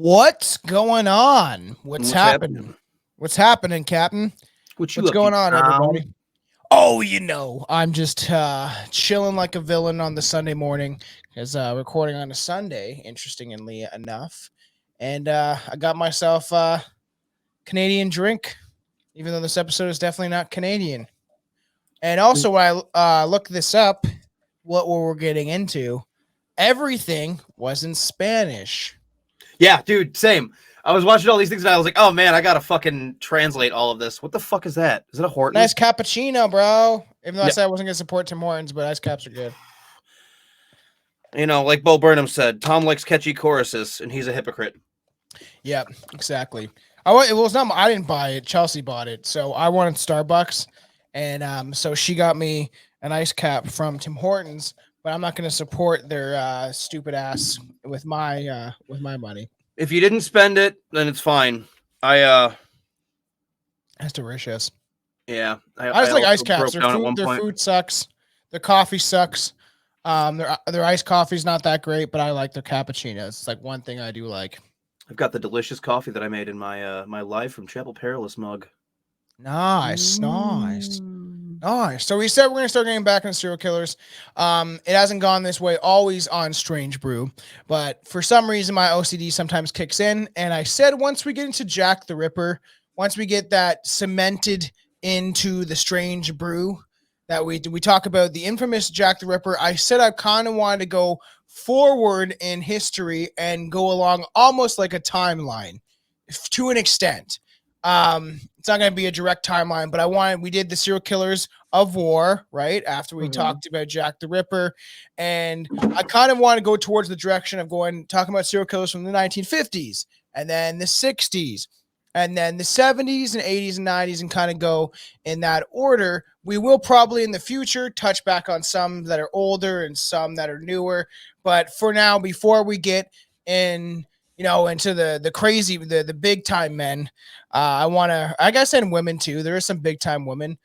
What's going on? What's happening? What's happening, Captain? What's going on, everybody? Oh, I'm just chilling like a villain on the Sunday morning because recording on a Sunday, interestingly enough. And I got myself a Canadian drink, even though this episode is definitely not Canadian. And also, when I looked this up, what we're getting into, everything was in Spanish. Yeah, dude, same. I was watching all these things and I was like, oh man, I gotta fucking translate all of this. What the fuck is that? Is it a Horton? Nice cappuccino, bro. Even though I said I wasn't gonna support Tim Hortons, but ice caps are good. You know, like Bo Burnham said, Tom likes catchy choruses, and he's a hypocrite. Yeah, exactly. It was not. I didn't buy it. Chelsea bought it, so I wanted Starbucks, and so she got me an ice cap from Tim Hortons. But I'm not gonna support their stupid ass with my money. If you didn't spend it, then it's fine. That's delicious. Yeah, I just like ice caps. Their food sucks. Their coffee sucks. Their iced coffee's not that great, but I like their cappuccinos. It's like one thing I do like. I've got the delicious coffee that I made in my my Live from Chapel Perilous mug. Nice. So we said we're gonna start getting back into serial killers. It hasn't gone this way always on Strange Brew, but for some reason my OCD sometimes kicks in. And I said once we get into Jack the Ripper, once we get that cemented into the Strange Brew, that we talk about the infamous Jack the Ripper, I said I kind of wanted to go forward in history and go along almost like a timeline to an extent. It's not going to be a direct timeline, but we did the serial killers of war, right? After we talked about Jack the Ripper. And I kind of want to go towards the direction of talking about serial killers from the 1950s and then the 60s and then the 70s and 80s and 90s and kind of go in that order. We will probably in the future touch back on some that are older and some that are newer. But for now, before we get into the crazy, the big time men, I guess, and women too. There are some big time women.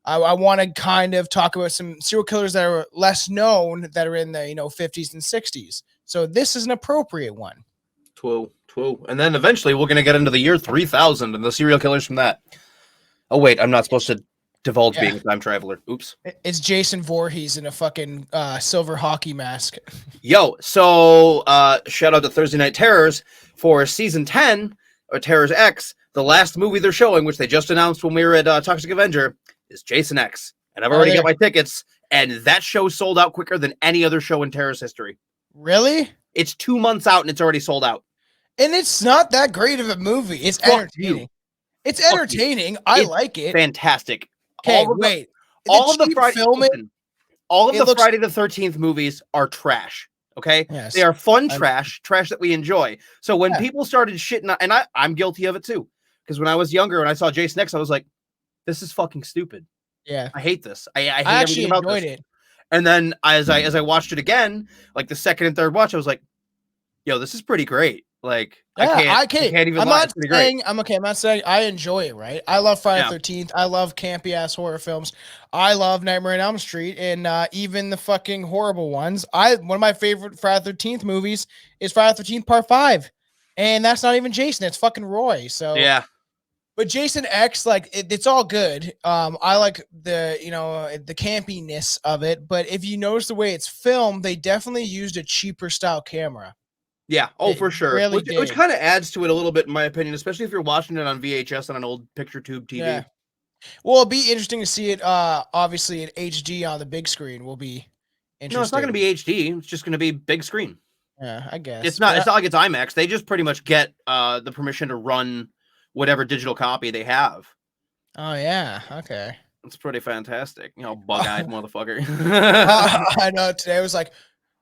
I want to kind of talk about some serial killers that are less known that are in the 50s and 60s. So this is an appropriate one. Twoo. And then eventually we're going to get into the year 3000 and the serial killers from that. Oh, wait, I'm not supposed to divulge being a time traveler. Oops. It's Jason Voorhees in a fucking silver hockey mask. Yo, so shout out to Thursday Night Terrors for season 10, or Terrors X. The last movie they're showing, which they just announced when we were at Toxic Avenger, is Jason X. And I've already got my tickets, and that show sold out quicker than any other show in Terror's history. Really? It's 2 months out, and it's already sold out. And it's not that great of a movie. It's entertaining. It's entertaining. I like it. Fantastic. Okay, wait. All of the Friday the 13th movies are trash. Okay? Yes. They are fun trash that we enjoy. So when people started shitting, and I'm guilty of it too, because when I was younger and I saw Jason X, I was like, this is fucking stupid. Yeah. I hate this. I hate actually everything about enjoyed this. it. And then as I watched it again, like the second and third watch, I was like, yo, this is pretty great. Like, I can't even lie. I'm not saying I enjoy it, right? I love Friday the 13th. I love campy ass horror films. I love Nightmare on Elm Street and even the fucking horrible ones. One of my favorite Friday the 13th movies is Friday the 13th Part 5. And that's not even Jason, it's fucking Roy. So yeah. But Jason X, like it's all good. I like the campiness of it, but if you notice the way it's filmed, they definitely used a cheaper style camera. Yeah, for sure. Really which kind of adds to it a little bit, in my opinion, especially if you're watching it on VHS on an old picture tube TV. Yeah. Well, it'll be interesting to see it, obviously, in HD on the big screen will be interesting. No, it's not going to be HD. It's just going to be big screen. Yeah, I guess. It's not like it's IMAX. They just pretty much get the permission to run whatever digital copy they have. Oh, yeah. Okay. It's pretty fantastic. Bug-eyed motherfucker. I know. Today I was like,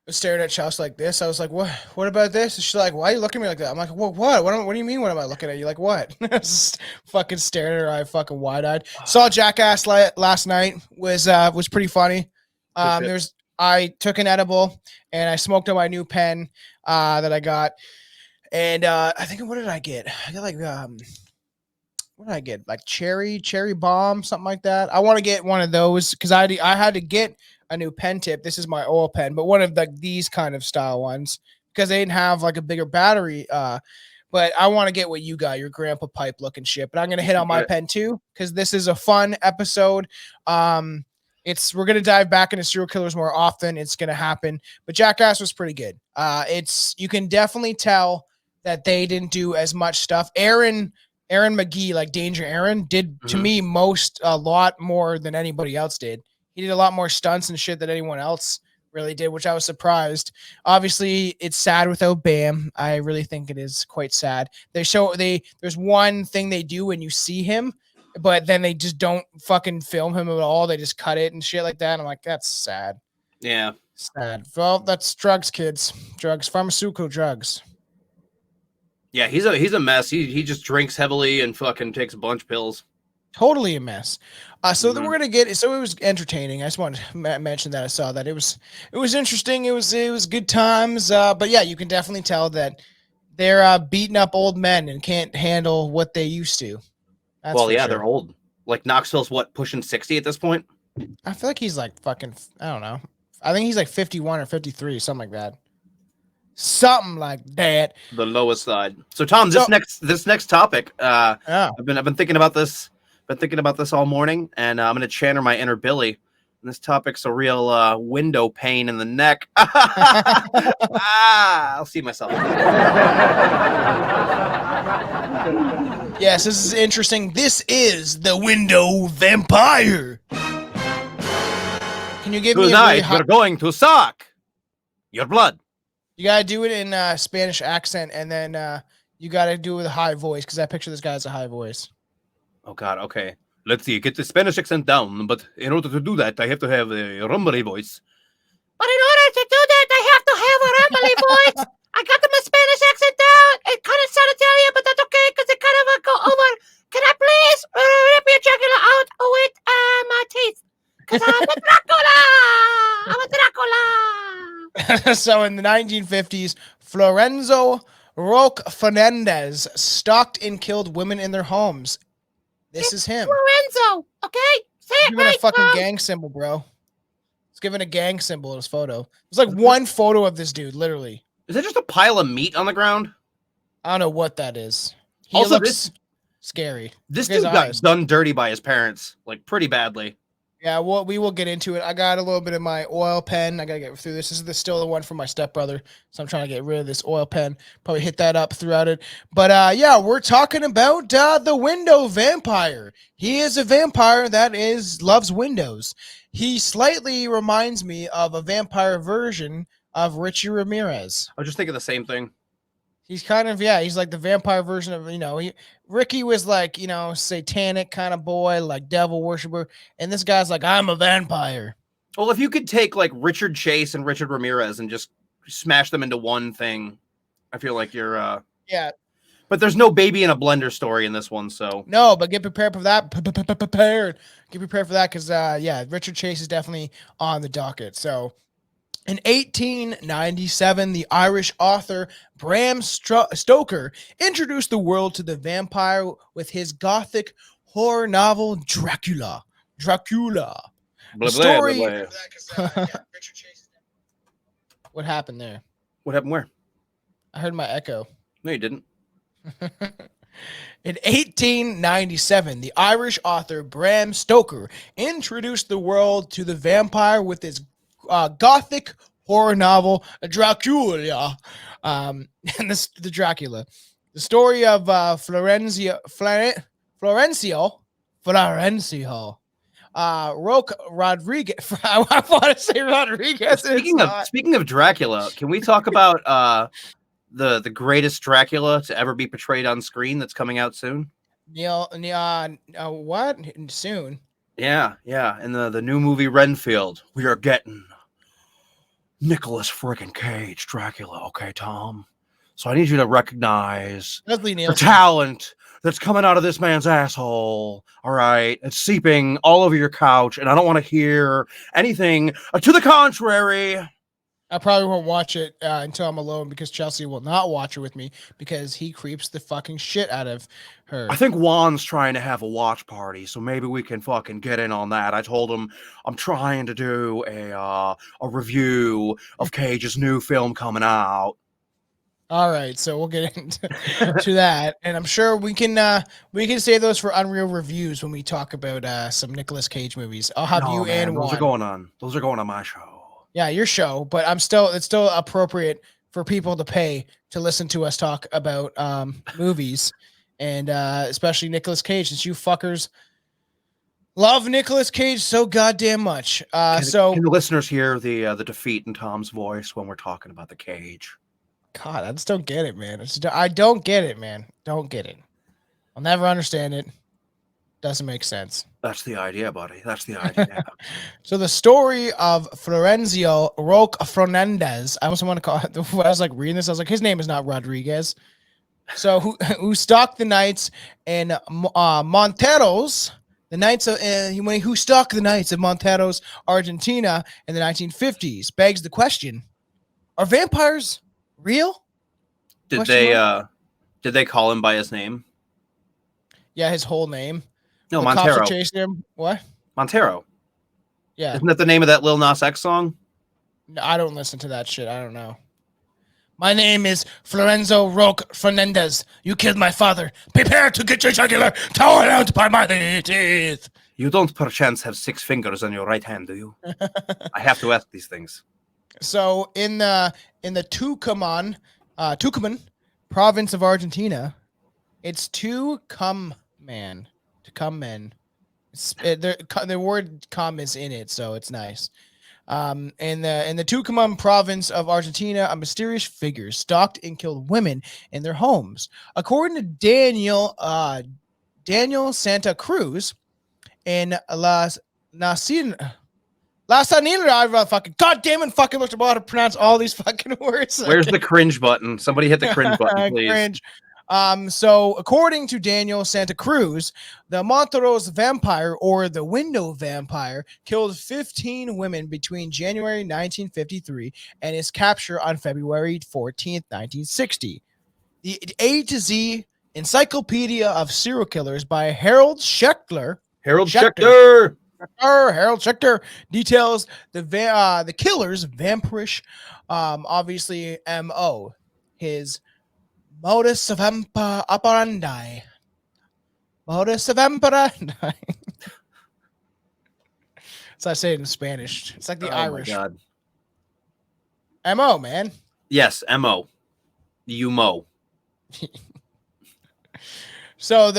staring at Chelsea like this. I was like, what about this? And she's like, why are you looking at me like that? I'm like, what? What do you mean? What am I looking at you? Like, what? Just fucking staring at her eye, fucking wide-eyed. Saw Jackass last night. Was pretty funny. I took an edible and I smoked on my new pen that I got. And I think, what did I get? I got like what did I get? Like cherry bomb, something like that. I want to get one of those because I had to get a new pen tip. This is my oil pen, but one of these kind of style ones because they didn't have like a bigger battery but I want to get what you got, your grandpa pipe looking shit. But I'm gonna hit on my pen too because this is a fun episode. We're gonna dive back into serial killers more often. It's gonna happen, but Jackass was pretty good. You can definitely tell that they didn't do as much stuff. Aaron McGee, like Danger Aaron, did to me a lot more than anybody else did. He did a lot more stunts and shit than anyone else really did, which I was surprised. Obviously, it's sad without Bam. I really think it is quite sad. There's one thing they do when you see him, but then they just don't fucking film him at all. They just cut it and shit like that. I'm like, that's sad. Yeah. Sad. Well, that's drugs, kids. Drugs, pharmaceutical drugs. Yeah, he's a mess. He just drinks heavily and fucking takes a bunch of pills. Totally a mess. So then we're gonna get. So it was entertaining. I just wanted to mention that I saw that it was interesting. It was good times. But yeah, you can definitely tell that they're beating up old men and can't handle what they used to. That's sure. They're old. Like Knoxville's pushing 60 at this point. I feel like he's like fucking. I don't know. I think he's like 51 or 53, something like that. Something like that. The lowest side. So Tom, this next topic. I've been thinking about this. Been thinking about this all morning, and I'm going to channel my inner Billy. And this topic's a real window pain in the neck. I'll see myself. Yes, this is interesting. This is the window vampire. Can you give me Tonight we're going to suck your blood. You gotta do it in Spanish accent, and then you gotta do it with a high voice, because I picture this guy as a high voice. Oh God, okay. Let's see, get the Spanish accent down, but in order to do that, I have to have a rumbly voice. But in order to do that, I have to have a rumbly voice. I got my Spanish accent down. It kind of sounds Italian, but that's okay, because it kind of go over. Can I please rip your Dracula out with my teeth? Because I'm a Dracula! I'm a Dracula! So in the 1950s, Florencio Roque Fernández stalked and killed women in their homes. This is him. Lorenzo, okay? Say it giving right, a fucking Tom. gang symbol, bro. He's giving a gang symbol in his photo. There's like one photo of this dude, literally. Is that just a pile of meat on the ground? I don't know what that is. He also, looks scary. This dude got done dirty by his parents, like pretty badly. Yeah, well, we will get into it. I got a little bit of my oil pen. I got to get through this. This is still the one from my stepbrother, so I'm trying to get rid of this oil pen. Probably hit that up throughout it. But yeah, we're talking about the window vampire. He is a vampire that loves windows. He slightly reminds me of a vampire version of Richie Ramirez. I was just thinking the same thing. He's kind of, he's like the vampire version of, Ricky was like, satanic kind of boy, like devil worshiper. And this guy's like, I'm a vampire. Well, if you could take like Richard Chase and Richard Ramirez and just smash them into one thing, I feel like you're, yeah. But there's no baby in a blender story in this one, so. No, but get prepared for that. Prepared. Get prepared for that because, Richard Chase is definitely on the docket. So. In 1897, the Irish author Bram Stoker introduced the world to the vampire with his gothic horror novel Dracula. Dracula. The story. What happened there? What happened where? I heard my echo. No, you didn't. In 1897, the Irish author Bram Stoker introduced the world to the vampire with his gothic horror novel Dracula, and the Dracula, the story of Florencio Roque Rodriguez. I want to say Rodriguez. Speaking of Dracula, can we talk about the greatest Dracula to ever be portrayed on screen that's coming out soon? What? Soon? Yeah. In the new movie Renfield, we are getting Nicolas freaking Cage, Dracula. Okay, Tom. So I need you to recognize the talent that's coming out of this man's asshole. All right. It's seeping all over your couch, and I don't want to hear anything to the contrary. I probably won't watch it until I'm alone, because Chelsea will not watch it with me because he creeps the fucking shit out of her. I think Juan's trying to have a watch party, so maybe we can fucking get in on that. I told him I'm trying to do a review of Cage's new film coming out. All right, so we'll get into to that, and I'm sure we can save those for Unreal reviews when we talk about some Nicolas Cage movies. I'll have you and those Juan. Those are going on my show. Yeah, your show, but it's still appropriate for people to pay to listen to us talk about movies, and especially Nicolas Cage, since you fuckers love Nicolas Cage so goddamn much. Can the listeners hear the defeat in Tom's voice when we're talking about the cage? God, I just don't get it, man. I don't get it, man. Don't get it. I'll never understand it. Doesn't make sense. That's the idea, buddy. That's the idea. So the story of Florencio Roque Fernández. I also want to call it. When I was like reading this, I was like, his name is not Rodriguez. So who stalked the knights in Monteros, the knights of who stalked the knights of Monteros, Argentina in the 1950s, begs the question: are vampires real? Did they call him by his name? Yeah, his whole name. No, the Montero. Cops are chasing him. What? Montero. Yeah. Isn't that the name of that Lil Nas X song? No, I don't listen to that shit. I don't know. My name is Florencio Roque Fernández. You killed my father. Prepare to get your jugular torn out by my teeth. You don't perchance have 6 fingers on your right hand, do you? I have to ask these things. So in the Tucumán province of Argentina, it's Tucumán. The word "cum" is in it, so it's nice. In the Tucumán province of Argentina, a mysterious figure stalked and killed women in their homes. According to Daniel Santa Cruz in La Nacional, I fucking goddamn it, fucking looked about how to pronounce all these fucking words. Where's the cringe button? Somebody hit the cringe button, please. Cringe. So according to Daniel Santa Cruz, the Monteros Vampire, or the Window Vampire, killed 15 women between January 1953 and his capture on February 14th, 1960. The A to Z Encyclopedia of Serial Killers by Harold Schechter. Harold Schechter details the killer's vampirish, obviously M.O. His modus operandi. So I say it in Spanish. It's like the Irish. My God. M.O., man. Yes, M.O. You mo. So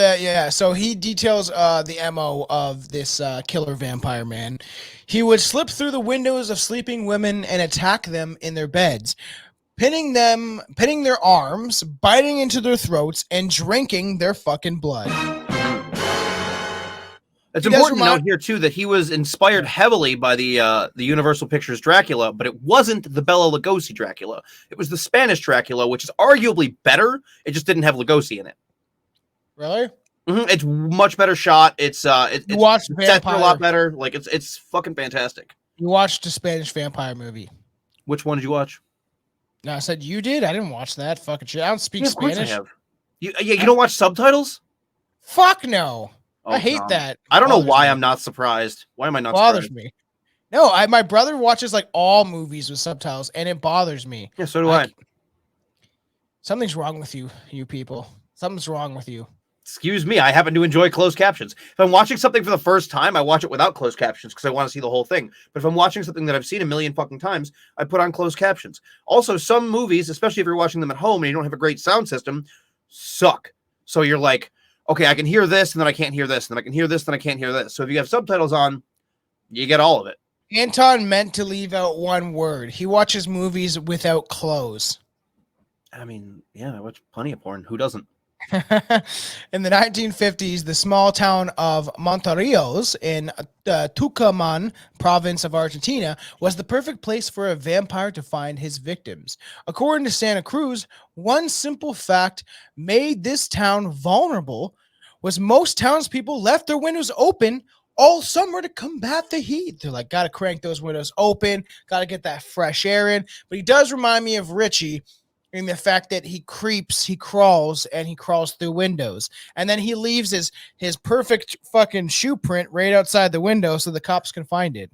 he details the MO of this killer vampire man. He would slip through the windows of sleeping women and attack them in their beds, pinning their arms, biting into their throats, and drinking their fucking blood. It's important to note here too that he was inspired heavily by the Universal Pictures Dracula, but it wasn't the Bela Lugosi Dracula. It was the Spanish Dracula, which is arguably better. It just didn't have Lugosi in it. Really? Mm-hmm. It's much better shot. It's sets a lot better. Like it's fucking fantastic. You watched the Spanish vampire movie. Which one did you watch? No, I said you did. I didn't watch that fucking shit. I don't speak Spanish. Of course I have. You don't watch subtitles? Fuck no. Oh, I hate that. I don't know why I'm not surprised. Why am I not bothers surprised? Me. No, my brother watches like all movies with subtitles, and it bothers me. Yeah, so do I. Something's wrong with you people. Something's wrong with you. Excuse me, I happen to enjoy closed captions. If I'm watching something for the first time, I watch it without closed captions because I want to see the whole thing. But if I'm watching something that I've seen a million fucking times, I put on closed captions. Also, some movies, especially if you're watching them at home and you don't have a great sound system, suck. So you're like, okay, I can hear this, and then I can't hear this, and then I can hear this, and then I can't hear this. So if you have subtitles on, you get all of it. Anton meant to leave out one word. He watches movies without clothes. I mean, yeah, I watch plenty of porn. Who doesn't? In the 1950s, the small town of Monteros in the Tucumán province of Argentina was the perfect place for a vampire to find his victims. According to Santa Cruz, one simple fact made this town vulnerable was most townspeople left their windows open all summer to combat the heat. They're like, gotta crank those windows open, gotta get that fresh air in. But he does remind me of Richie in the fact that he crawls through windows. And then he leaves his perfect fucking shoe print right outside the window so the cops can find it.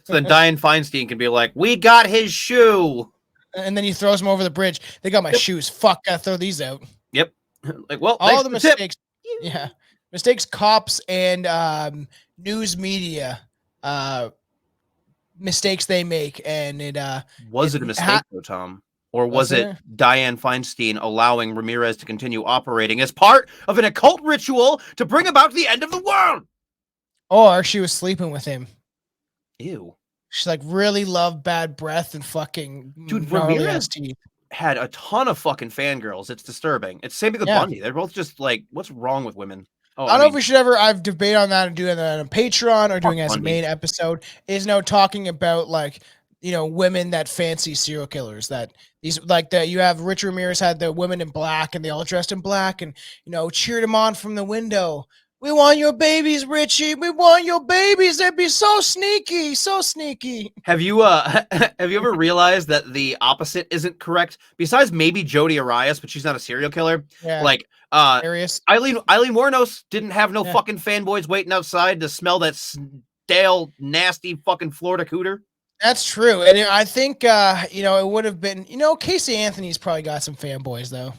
So then Diane Feinstein can be like, we got his shoe. And then he throws them over the bridge. They got my shoes. Fuck, gotta throw these out. Yep. Like, well, All the thanks for tip. mistakes. Yeah. Mistakes cops and news media mistakes they make. And it Was it a mistake though, Tom? Or was it Dianne Feinstein allowing Ramirez to continue operating as part of an occult ritual to bring about the end of the world? Or she was sleeping with him. Ew. She like really loved bad breath and fucking dude. gnarly Ramirez ass teeth. had a ton of fucking fangirls. It's disturbing. It's same thing with Bundy. They're both just like, what's wrong with women? Oh, I don't know if we should ever. I've debated on that and doing that on Patreon or doing it as a Bundy. main episode. Is talking about like women that fancy serial killers that these like that you have. Rich Ramirez had the women in black and they all dressed in black and cheered him on from the window. We want your babies, Richie. We want your babies. They'd be so sneaky, so sneaky. Have you ever realized that the opposite isn't correct? Besides maybe Jodi Arias, but she's not a serial killer. Yeah. Like Arias. Eileen Wuornos didn't have no fucking fanboys waiting outside to smell that stale, nasty fucking Florida cooter. That's true, and I think it would have been Casey Anthony's probably got some fanboys though.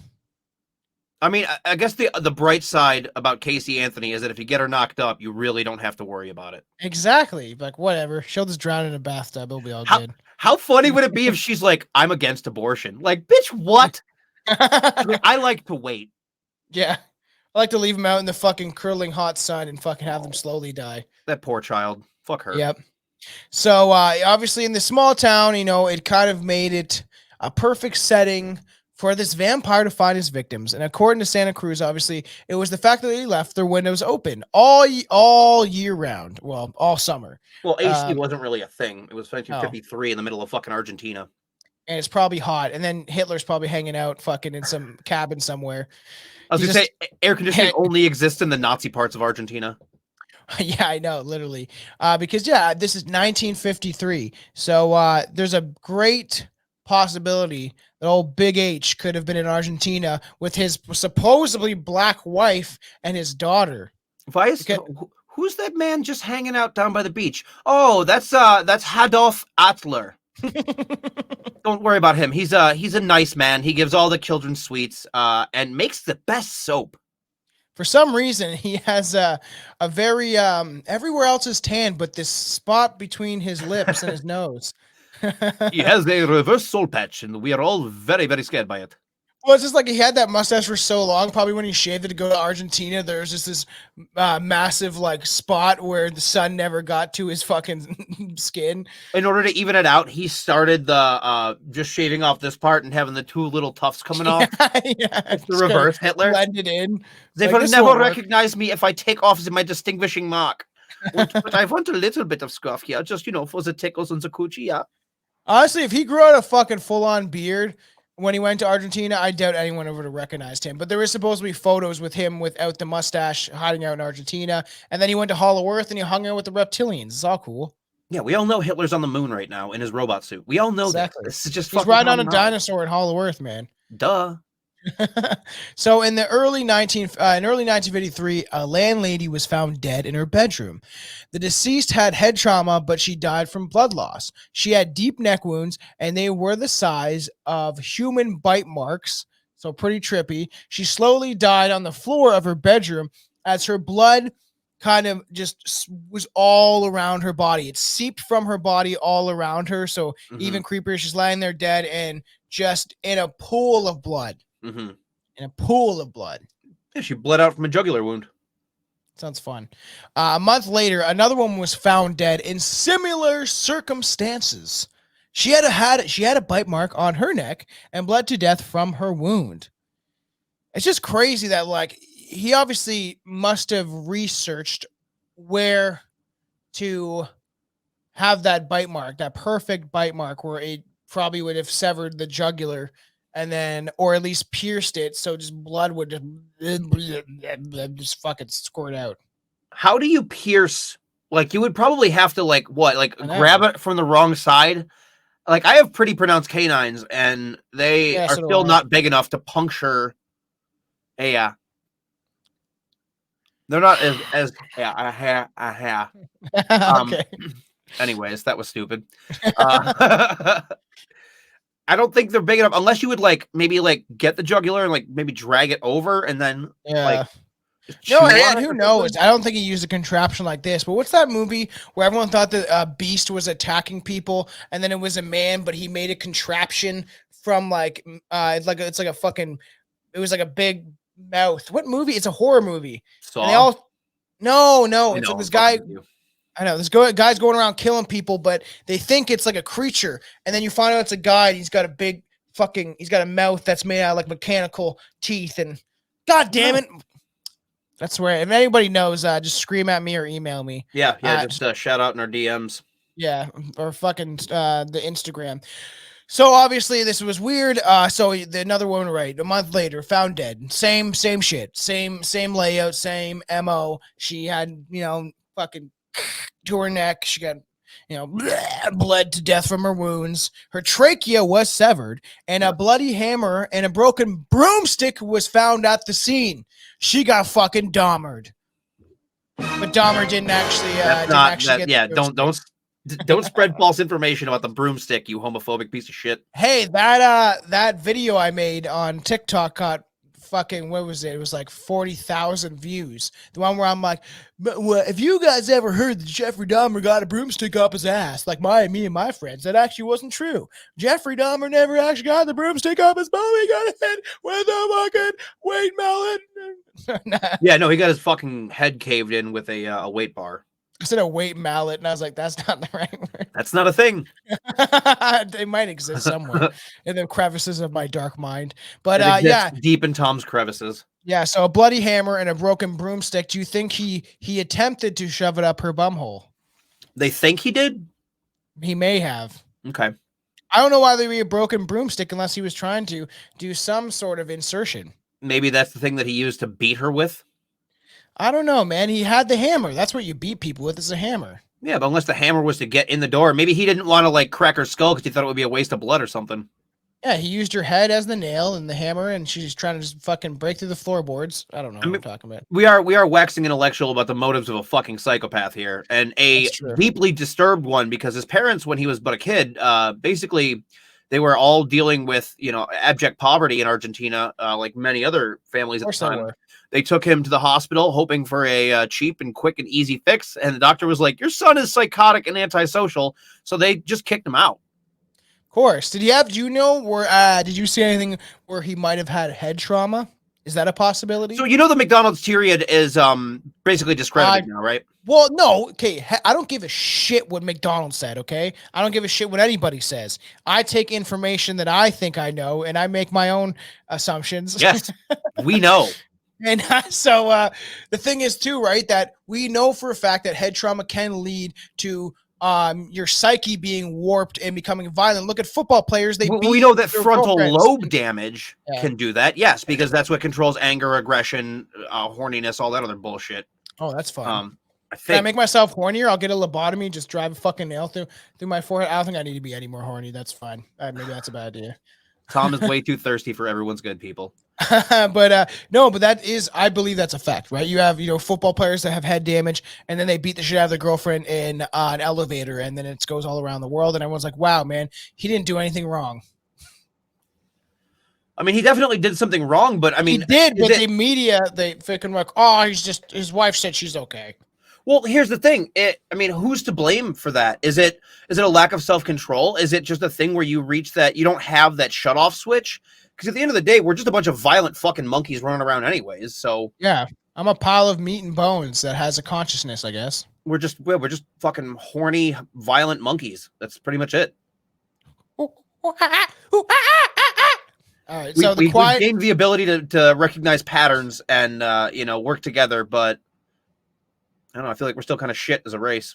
I mean, I guess the bright side about Casey Anthony is that if you get her knocked up, you really don't have to worry about it. Exactly. Like, whatever. She'll just drown in a bathtub. It'll be all good. How funny would it be if she's like, I'm against abortion? Like, bitch, what? I like to wait. Yeah. I like to leave them out in the fucking curling hot sun and fucking have them slowly die. That poor child. Fuck her. Yep. So, obviously, in the small town, it kind of made it a perfect setting for this vampire to find his victims. And according to Santa Cruz, obviously, it was the fact that they left their windows open all year round. Well, all summer. Well, AC wasn't really a thing. It was 1953 in the middle of fucking Argentina. And it's probably hot. And then Hitler's probably hanging out fucking in some cabin somewhere. I was going to say, air conditioning only exists in the Nazi parts of Argentina. Yeah, I know, literally. Because, this is 1953. So there's a great possibility that old Big H could have been in Argentina with his supposedly black wife and his daughter. Who's that man just hanging out down by the beach? Oh, that's Adolf Adler. Don't worry about him. He's a nice man. He gives all the children sweets and makes the best soap. For some reason, he has a very everywhere else is tan, but this spot between his lips and his nose. He has a reverse soul patch, and we are all very, very scared by it. Well, it's just like he had that mustache for so long. Probably when he shaved it to go to Argentina, there's just this massive like spot where the sun never got to his fucking skin. In order to even it out, he started the just shaving off this part and having the two little tufts coming off. It's the reverse Hitler. Blended in. They will never recognize me if I take off my distinguishing mark. But I want a little bit of scruff here, just for the tickles and the coochie, yeah. Honestly, if he grew out a fucking full-on beard when he went to Argentina, I doubt anyone would have recognized him. But there is supposed to be photos with him without the mustache hiding out in Argentina. And then he went to Hollow Earth and he hung out with the reptilians. It's all cool. Yeah, we all know Hitler's on the moon right now in his robot suit. We all know that. This is just he's riding on a dinosaur in Hollow Earth, man. Duh. So in early 1953, a landlady was found dead in her bedroom. The deceased had head trauma, but she died from blood loss. She had deep neck wounds, and they were the size of human bite marks, so pretty trippy. She slowly died on the floor of her bedroom as her blood kind of just was all around her body. It seeped from her body all around her, so even creepier. She's lying there dead and just in a pool of blood. In a pool of blood. Yeah, she bled out from a jugular wound. Sounds fun. A month later, another woman was found dead in similar circumstances. She had a bite mark on her neck and bled to death from her wound. It's just crazy that like he obviously must have researched where to have that bite mark, that perfect bite mark where it probably would have severed the jugular and then, or at least pierced it, so just blood would just fucking squirt out. How do you pierce? Like, you would probably have to, like, what? Like, grab it from the wrong side? Like, I have pretty pronounced canines, and they are still not big enough to puncture. Yeah. They're not as Okay. Anyways, that was stupid. I don't think they're big enough unless you would like maybe like get the jugular and like maybe drag it over and then like no, chew and on it who or knows? something. I don't think he used a contraption like this. But what's that movie where everyone thought that Beast was attacking people, and then it was a man, but he made a contraption from like it's like a fucking, it was like a big mouth. What movie? It's a horror movie. And they Saw. all no, I it's know, like this I'm guy. fucking with you. I know this guy's going around killing people, but they think it's like a creature, and then you find out it's a guy. And he's got a big he's got a mouth that's made out of like mechanical teeth, and god damn it. That's where, if anybody knows, just scream at me or email me. Yeah, just shout out in our DMs. Yeah, or fucking the Instagram. So obviously this was weird. So another woman, right, a month later, found dead. Same shit. Same layout, same MO. She had, fucking to her neck. She got, bled to death from her wounds. Her trachea was severed, and a bloody hammer and a broken broomstick was found at the scene. She got fucking Dahmered. But Dahmer didn't actually don't spread false information about the broomstick, you homophobic piece of shit. Hey, that video I made on TikTok got fucking, what was it? It was like 40,000 views. The one where I'm like, if you guys ever heard that Jeffrey Dahmer got a broomstick up his ass, like me and my friends, that actually wasn't true. Jeffrey Dahmer never actually got the broomstick up his butt. He got hit with a fucking weight melon. Yeah, no, he got his fucking head caved in with a weight bar. I said a weight mallet, and I was like, that's not the right word. That's not a thing. They might exist somewhere in the crevices of my dark mind. But deep in Tom's crevices. Yeah, so a bloody hammer and a broken broomstick. Do you think he attempted to shove it up her bumhole? They think he did? He may have. Okay. I don't know why there would be a broken broomstick unless he was trying to do some sort of insertion. Maybe that's the thing that he used to beat her with? I don't know, man. He had the hammer. That's what you beat people with, is a hammer. Yeah, but unless the hammer was to get in the door, maybe he didn't want to like crack her skull because he thought it would be a waste of blood or something. Yeah, he used her head as the nail and the hammer, and she's trying to just fucking break through the floorboards. I don't know what I'm talking about. We are waxing intellectual about the motives of a fucking psychopath here, and a deeply disturbed one, because his parents, when he was but a kid, basically they were all dealing with, abject poverty in Argentina, like many other families at the time. They took him to the hospital hoping for a cheap and quick and easy fix, and the doctor was like, "Your son is psychotic and antisocial," so they just kicked him out. Of course. Did you know where? Did you see anything where he might have had head trauma? Is that a possibility? So the McDonald's period is basically discredited now, right? Well, no. Okay, I don't give a shit what McDonald's said. Okay, I don't give a shit what anybody says. I take information that I think I know, and I make my own assumptions. Yes, we know. And so the thing is too, right, that we know for a fact that head trauma can lead to your psyche being warped and becoming violent. Look at football players. We know that frontal lobe damage can do that. Yes, because that's what controls anger, aggression, horniness, all that other bullshit. Oh, that's fun. Can I make myself hornier? I'll get a lobotomy, just drive a fucking nail through my forehead. I don't think I need to be any more horny. That's fine. Maybe that's a bad idea. Tom is way too thirsty for everyone's good, people. But that is, I believe that's a fact, right? You have, football players that have head damage, and then they beat the shit out of their girlfriend in an elevator, and then it goes all around the world, and everyone's like, wow, man, he didn't do anything wrong. I mean, he definitely did something wrong, but I mean, he did, but the media, they fucking like, oh, his wife said she's okay. Well, here's the thing. Who's to blame for that? Is it a lack of self-control? Is it just a thing where you reach that, you don't have that shut-off switch? Because at the end of the day, we're just a bunch of violent fucking monkeys running around anyways, so... Yeah, I'm a pile of meat and bones that has a consciousness, I guess. We're just fucking horny, violent monkeys. That's pretty much it. All right, so we've gained the ability to recognize patterns and, work together, but... I don't know. I feel like we're still kind of shit as a race.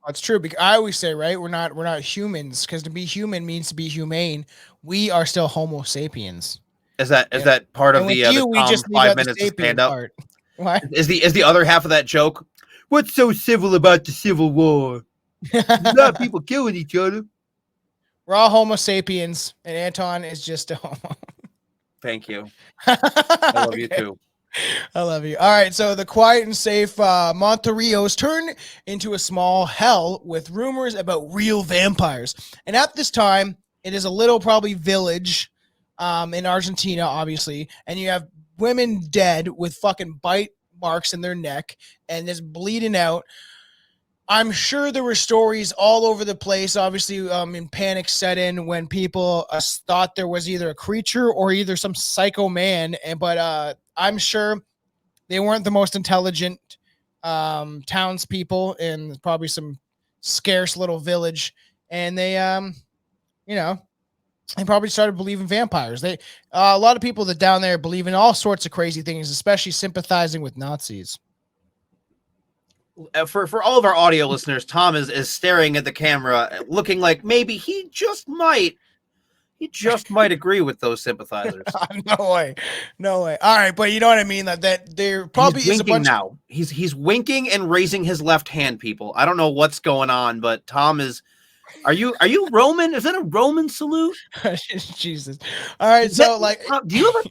That's true. Because I always say, right, we're not humans, because to be human means to be humane. We are still Homo sapiens. Is that part of the Tom 5 minutes to stand up? Part. What is the other half of that joke? What's so civil about the Civil War? A lot of people killing each other. We're all Homo sapiens, and Anton is just a homo. Thank you. I love you too. I love you. All right, so the quiet and safe Monteros turn into a small hell with rumors about real vampires. And at this time, It is a little probably village in Argentina, obviously, and you have women dead with fucking bite marks in their neck and just bleeding out. I'm sure there were stories all over the place. Obviously, in panic set in when people thought there was either a creature or either some psycho man. But I'm sure they weren't the most intelligent townspeople in probably some scarce little village, and they they probably started believing vampires. They a lot of people that down there believe in all sorts of crazy things, especially sympathizing with Nazis. For all of our audio listeners, Tom is staring at the camera, looking like maybe he just might agree with those sympathizers. No way. All right, but you know what I mean. That there probably He's is a bunch. Now he's winking and raising his left hand. People, I don't know what's going on, but Tom is. Are you Roman? Is that a Roman salute? Jesus. All right, so do you have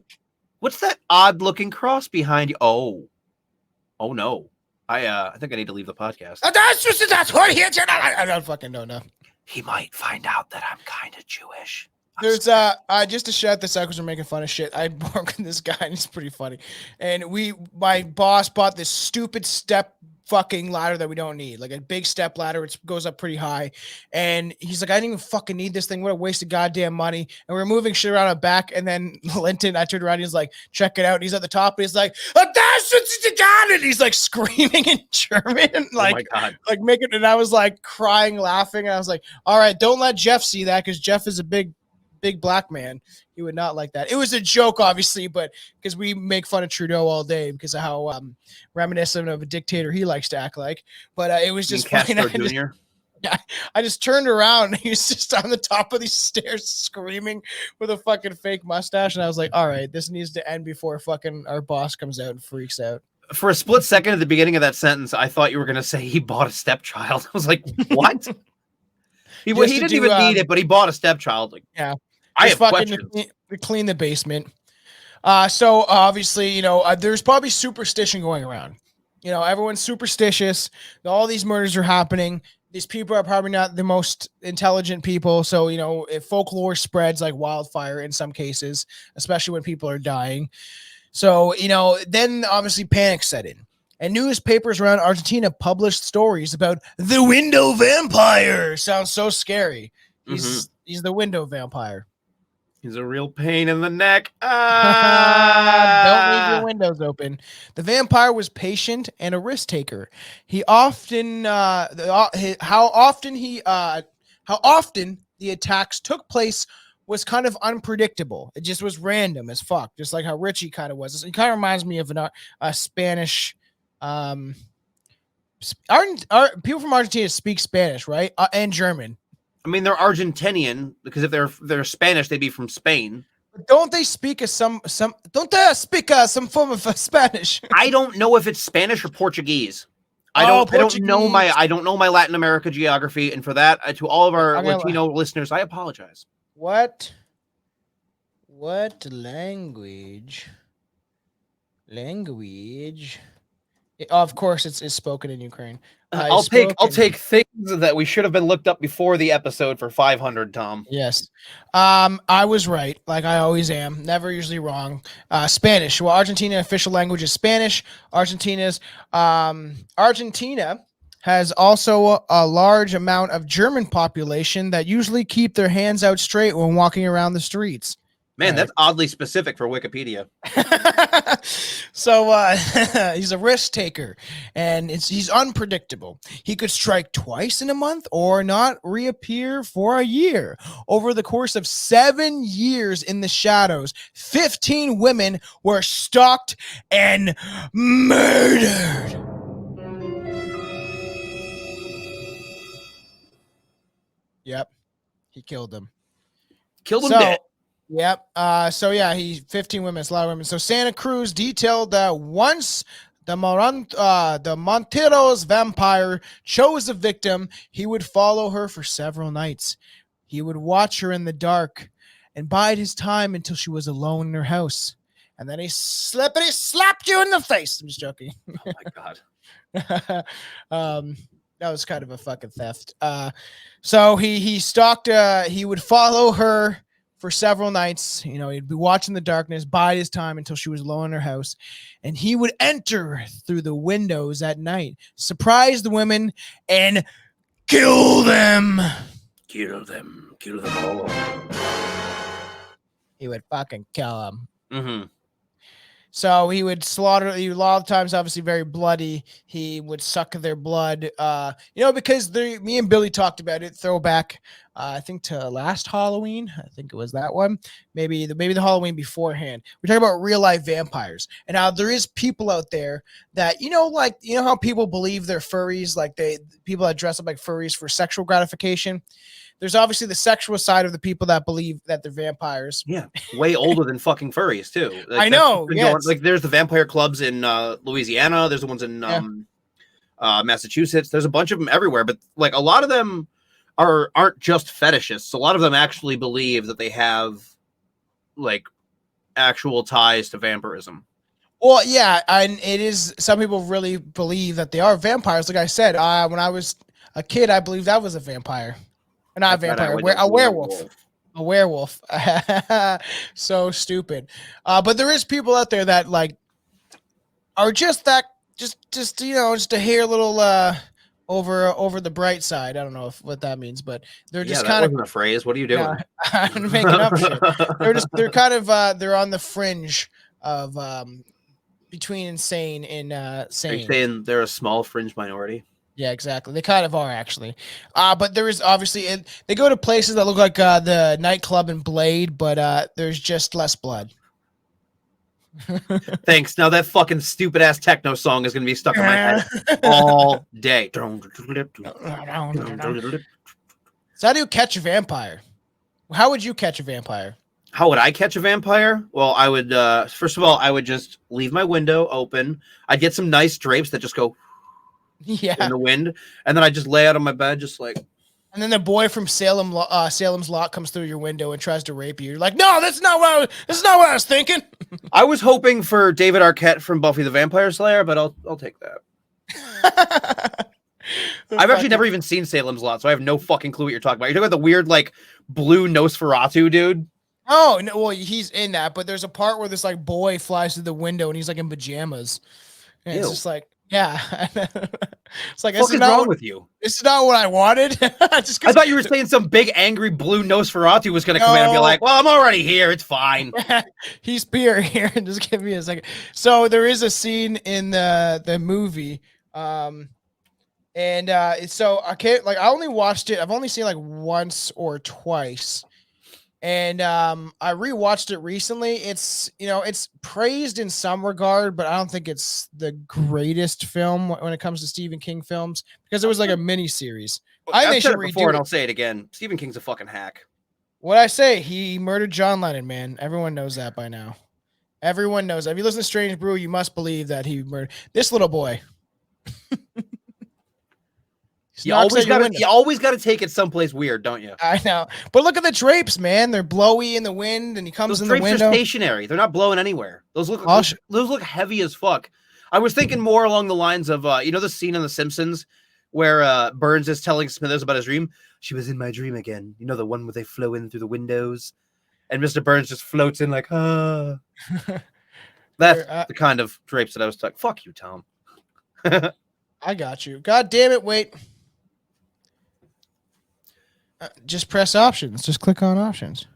what's that odd looking cross behind you? Oh no. I think I need to leave the podcast. I don't fucking know. He might find out that I'm kind of Jewish. There's just to shout this out because we're making fun of shit. I work with this guy and he's pretty funny. And my boss bought this stupid step fucking ladder that we don't need, like a big step ladder. It goes up pretty high. And he's like, I didn't even fucking need this thing. What a waste of goddamn money. And we're moving shit around our back. And then Linton, I turned around, he's like, check it out. And he's at the top. And he's like, and he's like screaming in German, like, oh my God. Like making. And I was like crying, laughing. And I was like, all right, don't let Jeff see that because Jeff is a big black man. He would not like that. It was a joke, obviously, but because we make fun of Trudeau all day because of how reminiscent of a dictator he likes to act like. But it was just funny. I just turned around and he was just on the top of these stairs screaming with a fucking fake mustache. And I was like, all right, this needs to end before fucking our boss comes out and freaks out. For a split second at the beginning of that sentence, I thought you were going to say he bought a stepchild. I was like, what? he didn't even need it, but he bought a stepchild. Like, yeah. I have questions. To clean the basement. So obviously, there's probably superstition going around. Everyone's superstitious. All these murders are happening. These people are probably not the most intelligent people. So, if folklore spreads like wildfire in some cases, especially when people are dying. So, then obviously panic set in. And newspapers around Argentina published stories about the window vampire. Sounds so scary. He's the window vampire. He's a real pain in the neck. Don't leave your windows open. The vampire was patient and a risk taker. He often, how often the attacks took place was kind of unpredictable. It just was random as fuck, just like how Richie kind of was. It kind of reminds me of a Spanish. People from Argentina speak Spanish, right? And German. I mean, they're Argentinian because if they're Spanish, they'd be from Spain. But don't they speak some form of Spanish? I don't know if it's Spanish or Portuguese. I don't know my Latin America geography, and for that, to all of our Latino listeners, I apologize. What language? Of course, it's spoken in Ukraine. I'll take things that we should have been looked up before the episode for 500, Tom. Yes. I was right, like I always am. Never usually wrong. Spanish. Well, Argentina official language is Spanish. Argentina has also a large amount of German population that usually keep their hands out straight when walking around the streets. Man, that's oddly specific for Wikipedia. So he's a risk taker, and he's unpredictable. He could strike twice in a month or not reappear for a year. Over the course of 7 years in the shadows, 15 women were stalked and murdered. Yep, he killed them. Killed them dead. Yep. 15 women. It's a lot of women. So Santa Cruz detailed that once the Monteros Vampire chose a victim, he would follow her for several nights. He would watch her in the dark and bide his time until she was alone in her house. And then he slapped you in the face. I'm just joking. Oh my God. That was kind of a fucking theft. So he stalked. He would follow her for several nights. You know, he'd be watching the darkness, bide his time until she was alone in her house, and he would enter through the windows at night, surprise the women, and kill them. Kill them all. He would fucking kill them. Mm-hmm. So he would slaughter. A lot of times, obviously, very bloody. He would suck their blood. Because me and Billy talked about it. Throwback, I think to last Halloween. I think it was that one. Maybe the Halloween beforehand. We're talking about real life vampires, and now there is people out there that how people believe they're furries, like people that dress up like furries for sexual gratification. There's obviously the sexual side of the people that believe that they're vampires. Yeah, way older than fucking furries too. I know. Yeah, like there's the vampire clubs in Louisiana. There's the ones in Massachusetts. There's a bunch of them everywhere. But like a lot of them aren't just fetishists. A lot of them actually believe that they have like actual ties to vampirism. Well, yeah, and it is. Some people really believe that they are vampires. Like I said, when I was a kid, I believed I was a vampire. Not a vampire, a werewolf. A werewolf. So stupid. But there is people out there that like are just a hair little over the bright side. I don't know what that means, but they're just kind of a phrase. What are you doing? I'm making up shit. They're on the fringe of between insane and sane. Are you saying they're a small fringe minority? Yeah, exactly. They kind of are, actually. But there is obviously they go to places that look like the nightclub in Blade, but there's just less blood. Thanks. Now that fucking stupid ass techno song is gonna be stuck in my head all day. So how do you catch a vampire? How would you catch a vampire? How would I catch a vampire? Well, I would first of all, I would just leave my window open. I'd get some nice drapes that just go in the wind, and then I just lay out on my bed, just like. And then the boy from Salem's Lot comes through your window and tries to rape you. You're like, no, that's not what I was thinking. I was hoping for David Arquette from Buffy the Vampire Slayer, but I'll take that. I've actually never even seen Salem's Lot, so I have no fucking clue what you're talking about. You're talking about the weird like blue Nosferatu dude. Oh no, well he's in that, but there's a part where this like boy flies through the window and he's like in pajamas. And it's just like. Yeah, it's like, what is wrong with you? This is not what I wanted. I thought you were saying some big angry blue Nosferatu was going to come in and be like, "Well, I'm already here. It's fine." He's here. Just give me a second. So there is a scene in the movie, so I can't I only watched it. I've only seen like once or twice. And I rewatched it recently. It's it's praised in some regard, but I don't think it's the greatest film when it comes to Stephen King films because it was like a mini series. I think they should redo it before, and I'll say it again. Stephen King's a fucking hack. What I say, he murdered John Lennon, man. Everyone knows that by now. Everyone knows that. If you listen to Strange Brew, you must believe that he murdered this little boy. You always got to take it someplace weird, don't you? I know, but look at the drapes, man. They're blowy in the wind, and he comes in the window. Those drapes are stationary. They're not blowing anywhere. Those look heavy as fuck. I was thinking more along the lines of the scene on The Simpsons where Burns is telling Smithers about his dream. She was in my dream again. You know, the one where they flow in through the windows, and Mr. Burns just floats in like, ah. That's the kind of drapes that I was talking. Fuck you, Tom. I got you. God damn it! Wait. Just press options. Just click on options.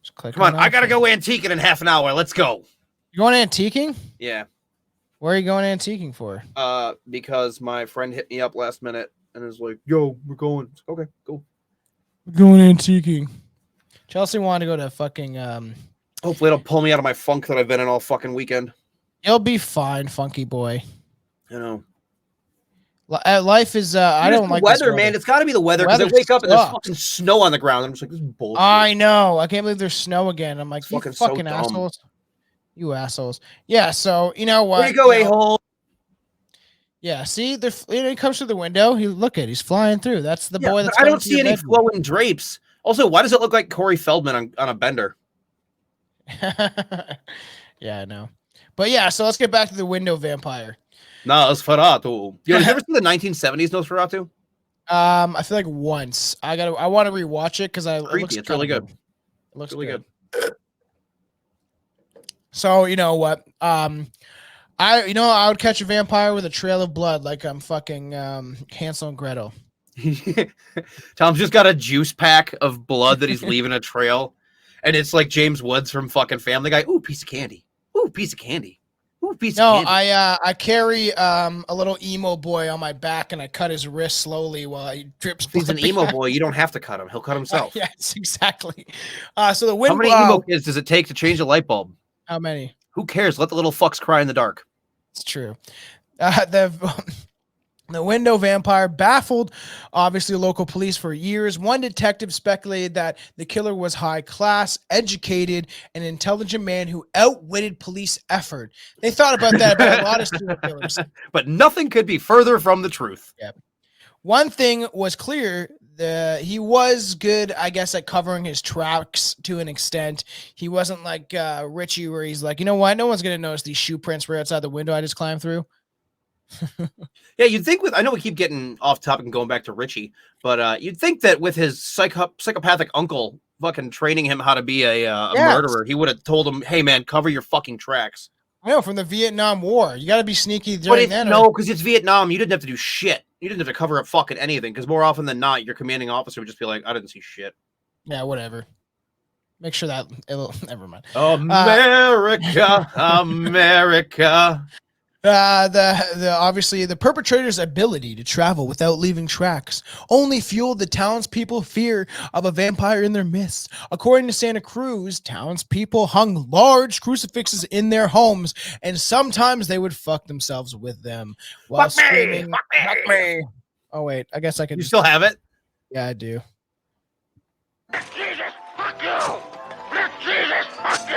Just click. Come on, I gotta go antiquing in half an hour. Let's go. You going antiquing? Yeah. Where are you going antiquing for? Because my friend hit me up last minute and is like, "Yo, we're going." Okay, cool. We're going antiquing. Chelsea wanted to go to fucking. Hopefully, it'll pull me out of my funk that I've been in all fucking weekend. You'll be fine, funky boy. You know. Life is I don't like weather, man. It's got to be the weather because I wake up and there's fucking snow on the ground. I'm just like, this is bullshit. I know. I can't believe there's snow again. I'm like, you fucking so assholes. You assholes. Yeah. So you know what? There you go, a-hole. Yeah. See, he comes through the window. He's flying through. That's the boy. That's I don't see any flowing drapes. Also, why does it look like Corey Feldman on a bender? Yeah, I know. But yeah, so let's get back to the window vampire. Nosferatu. Yo, have you ever seen the 1970s Nosferatu? I feel like once I want to rewatch it because it Creepy. looks It's really good. It looks really good. So you know what? I would catch a vampire with a trail of blood like I'm fucking Hansel and Gretel. Tom's just got a juice pack of blood that he's leaving a trail, and it's like James Woods from fucking Family Guy. Ooh, piece of candy. Ooh, piece of candy. Ooh, piece of candy. I carry a little emo boy on my back, and I cut his wrist slowly while he drips. If he's an emo boy, you don't have to cut him. He'll cut himself. Yes, exactly. So the wind. How many emo kids does it take to change a light bulb? How many? Who cares? Let the little fucks cry in the dark. It's true. The window vampire baffled, obviously, local police for years. One detective speculated that the killer was high class, educated, and intelligent man who outwitted police effort. They thought about that about a lot of serial killers. But nothing could be further from the truth. Yeah. One thing was clear. He was good, I guess, at covering his tracks to an extent. He wasn't like Richie, where he's like, you know what? No one's going to notice these shoe prints right outside the window I just climbed through. Yeah, you'd think I know we keep getting off topic and going back to Richie, but you'd think that with his psychopathic uncle fucking training him how to be a murderer, he would have told him, hey man, cover your fucking tracks. I know, from the Vietnam War. You got to be sneaky during that. No, because it's Vietnam. You didn't have to do shit. You didn't have to cover up fucking anything, because more often than not, your commanding officer would just be like, I didn't see shit. Yeah, whatever. Make sure that it'll never mind. America, America. Obviously the perpetrator's ability to travel without leaving tracks only fueled the townspeople fear of a vampire in their midst. According to Santa Cruz, townspeople hung large crucifixes in their homes, and sometimes they would fuck themselves with them while screaming, "Fuck me!" Oh wait, I guess I can. You still have it? Yeah, I do. Jesus, fuck you! Jesus, fuck you!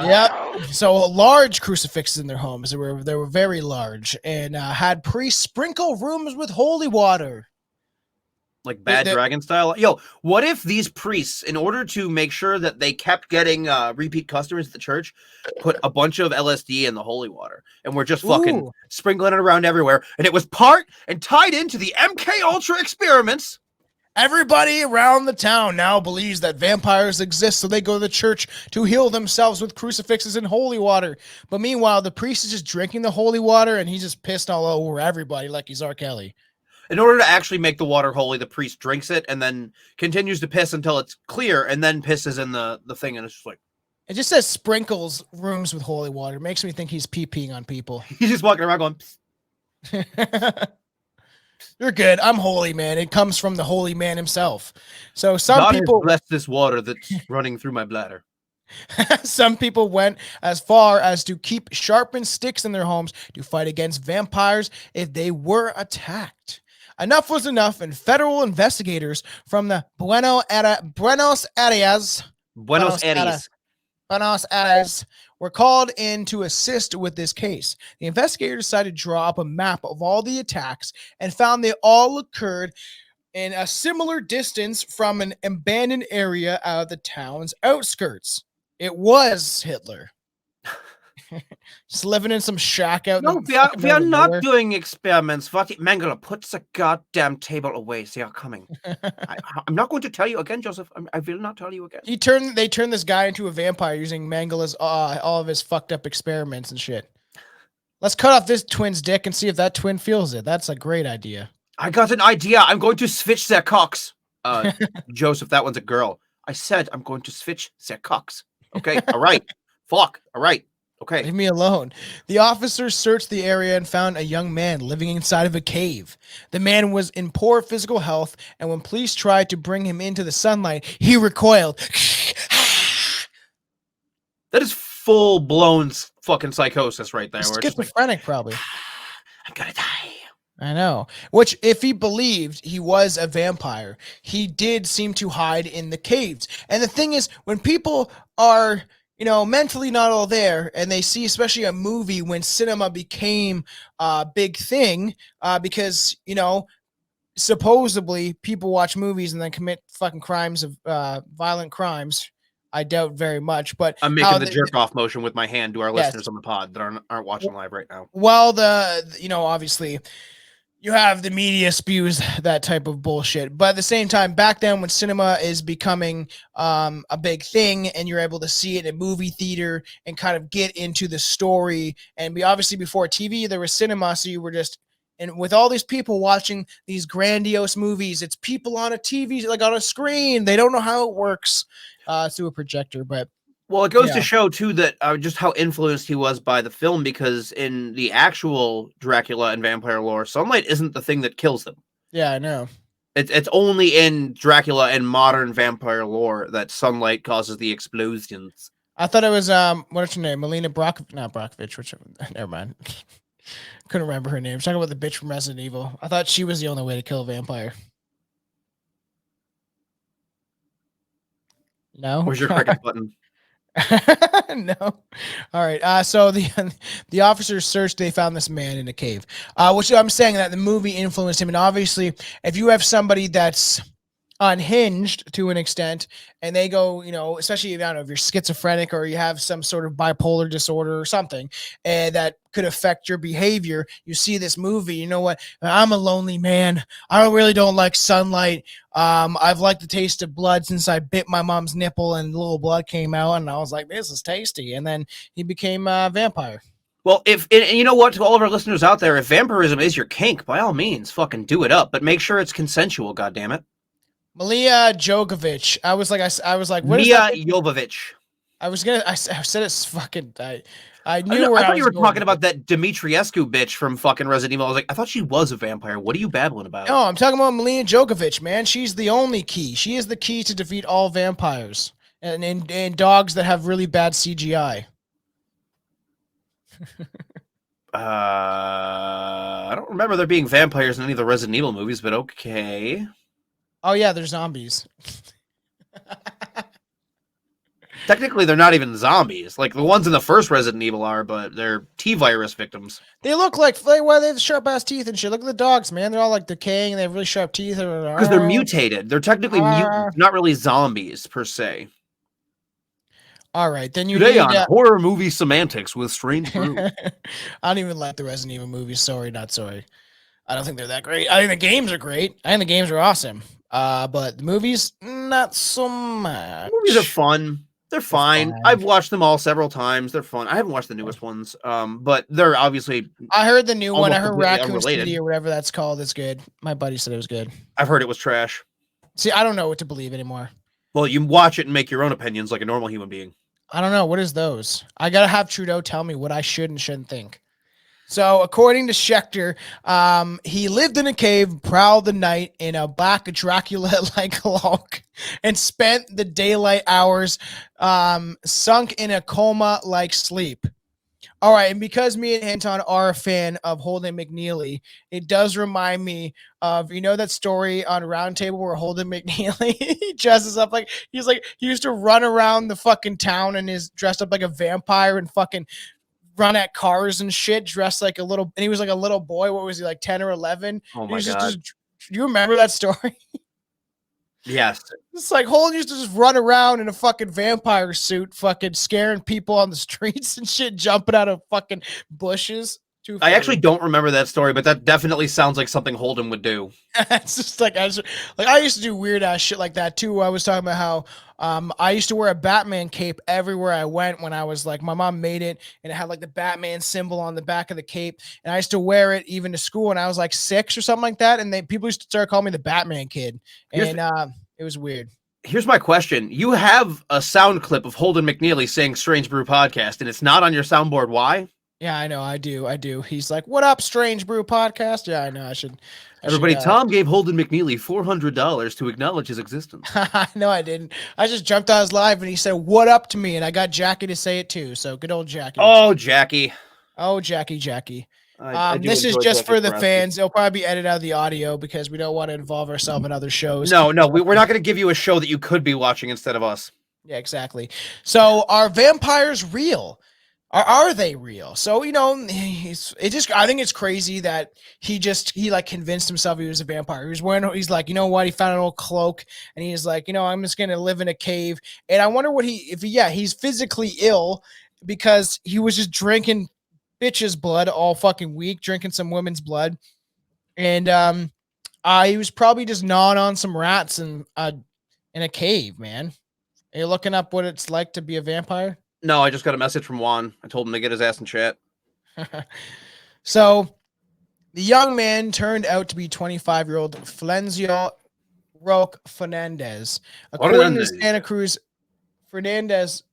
Yep. So large crucifixes in their homes. They were very large, and had priests sprinkle rooms with holy water. Like Bad Dragon style? Yo, what if these priests, in order to make sure that they kept getting repeat customers at the church, put a bunch of LSD in the holy water, and we're just fucking sprinkling it around everywhere, and it was part and tied into the MK Ultra experiments? Everybody around the town now believes that vampires exist, so they go to the church to heal themselves with crucifixes and holy water. But meanwhile, the priest is just drinking the holy water, and he's just pissed all over everybody like he's R. Kelly. In order to actually make the water holy, the priest drinks it and then continues to piss until it's clear, and then pisses in the thing, and it's just like... It just says sprinkles rooms with holy water. It makes me think he's pee-peeing on people. He's just walking around going... You're good. I'm holy, man. It comes from the holy man himself. So some people bless this water that's running through my bladder. Some people went as far as to keep sharpened sticks in their homes to fight against vampires if they were attacked. Enough was enough, and federal investigators from the Buenos Aires were called in to assist with this case. The investigators decided to draw up a map of all the attacks and found they all occurred in a similar distance from an abandoned area out of the town's outskirts. It was Hitler. Just living in some shack out. No, we are not doing experiments. Mangala, put the goddamn table away. They are coming. I'm not going to tell you again, Joseph. I will not tell you again. They turned this guy into a vampire using Mangala's all of his fucked up experiments and shit. Let's cut off this twin's dick and see if that twin feels it. That's a great idea. I got an idea. I'm going to switch their cocks. Joseph, that one's a girl. I said I'm going to switch their cocks. Okay, all right. Fuck, all right. Okay. Leave me alone. The officers searched the area and found a young man living inside of a cave. The man was in poor physical health, and when police tried to bring him into the sunlight, he recoiled. That is full-blown fucking psychosis right there. Schizophrenic, probably. I'm gonna die. I know. Which, if he believed he was a vampire, he did seem to hide in the caves. And the thing is, when people are... mentally not all there, and they see, especially a movie when cinema became a big thing, because, supposedly people watch movies and then commit fucking crimes of violent crimes. I doubt very much. But I'm making the jerk off motion with my hand to our Yes. listeners on the pod that aren't watching live right now. Well, obviously you have the media spews that type of bullshit, but at the same time, back then when cinema is becoming a big thing and you're able to see it in a movie theater and kind of get into the story, and obviously before TV there was cinema, so you were just, and with all these people watching these grandiose movies, it's people on a TV, like on a screen, they don't know how it works through a projector. But well, it goes to show, too, that just how influenced he was by the film, because in the actual Dracula and vampire lore, sunlight isn't the thing that kills them. Yeah, I know. It's only in Dracula and modern vampire lore that sunlight causes the explosions. I thought it was, what's her name? Melina Brockovich, which, never mind. Couldn't remember her name. She's talking about the bitch from Resident Evil. I thought she was the only way to kill a vampire. No? Where's your cricket button? No. All right. So the officers searched. They found this man in a cave. Which I'm saying that the movie influenced him, and obviously, if you have somebody that's unhinged to an extent, and they go, especially if, I don't know, if you're schizophrenic or you have some sort of bipolar disorder or something, and that could affect your behavior. You see this movie, you know what? I'm a lonely man. I really don't like sunlight. I've liked the taste of blood since I bit my mom's nipple and a little blood came out, and I was like, this is tasty. And then he became a vampire. Well, and you know what, to all of our listeners out there, if vampirism is your kink, by all means, fucking do it up, but make sure it's consensual, goddammit. Malia Djokovic. I was like, what is Mia that? Jovovich. I said it's fucking. I knew I where thought I you was were going talking with about that Dimitriescu bitch from fucking Resident Evil. I was like, I thought she was a vampire. What are you babbling about? No, I'm talking about Malia Djokovic, man. She's the only key. She is the key to defeat all vampires and dogs that have really bad CGI. I don't remember there being vampires in any of the Resident Evil movies, but okay. Oh yeah, they're zombies. Technically, they're not even zombies. Like, the ones in the first Resident Evil are, but they're T-virus victims. They look like, they have sharp-ass teeth and shit. Look at the dogs, man. They're all, like, decaying, and they have really sharp teeth. Because they're mutated. They're technically mutants, not really zombies, per se. All right, then you Today need... on Horror Movie Semantics with Strange Brew. I don't even like the Resident Evil movies. Sorry, not sorry. I don't think they're that great. I think the games are great. I think the games are awesome. But the movies, not so much. Movies are fun. They're fine. I've watched them all several times. They're fun. I haven't watched the newest ones, but they're obviously... I heard the new one. I heard completely Raccoon unrelated. City or whatever that's called is good. My buddy said it was good. I've heard it was trash. See, I don't know what to believe anymore. Well, you watch it and make your own opinions like a normal human being. I don't know. What is those? I got to have Trudeau tell me what I should and shouldn't think. So, according to Schechter, he lived in a cave, prowled the night in a black Dracula-like cloak, and spent the daylight hours sunk in a coma-like sleep. All right, and because me and Anton are a fan of Holden McNeely, it does remind me of, that story on Roundtable where Holden McNeely he dresses up like he used to run around the fucking town and is dressed up like a vampire and fucking run at cars and shit, dressed like a little, and he was like a little boy. What was he, like 10 or 11? Oh my God. Do you remember that story? Yes. It's like Holden used to just run around in a fucking vampire suit, fucking scaring people on the streets and shit, jumping out of fucking bushes. I actually don't remember that story, but that definitely sounds like something Holden would do. It's just like I used to do weird ass shit like that too. I was talking about how I used to wear a Batman cape everywhere I went when I was like, my mom made it and it had like the Batman symbol on the back of the cape, and I used to wear it even to school when I was like 6 or something like that, and people used to start calling me the Batman kid, and it was weird. Here's my question. You have a sound clip of Holden McNeely saying Strange Brew Podcast, and it's not on your soundboard. Why? Yeah, I know. I do. He's like, what up, Strange Brew Podcast? Yeah, I know. Everybody, Tom gave Holden McNeely $400 to acknowledge his existence. No, I didn't. I just jumped on his live and he said, what up to me? And I got Jackie to say it too. So good old Jackie. Oh, Jackie. Oh, Jackie. This is enjoy just Jackie for the Crosby. fans. It'll probably be edited out of the audio because we don't want to involve ourselves in other shows. No, we're not going to give you a show that you could be watching instead of us. Yeah, exactly. So are vampires real? Are they real? So, you know, I think it's crazy that he like convinced himself he was a vampire. He's like, you know what? He found an old cloak and he's like, you know, I'm just going to live in a cave. And I wonder he's physically ill because he was just drinking bitch's blood all fucking week, drinking some women's blood. And, he was probably just gnawing on some rats in a cave, man. Are you looking up what it's like to be a vampire? No, I just got a message from Juan. I told him to get his ass in chat. So, the young man turned out to be 25-year-old Florencio Roque Fernández. According to Santa Cruz, Fernandez.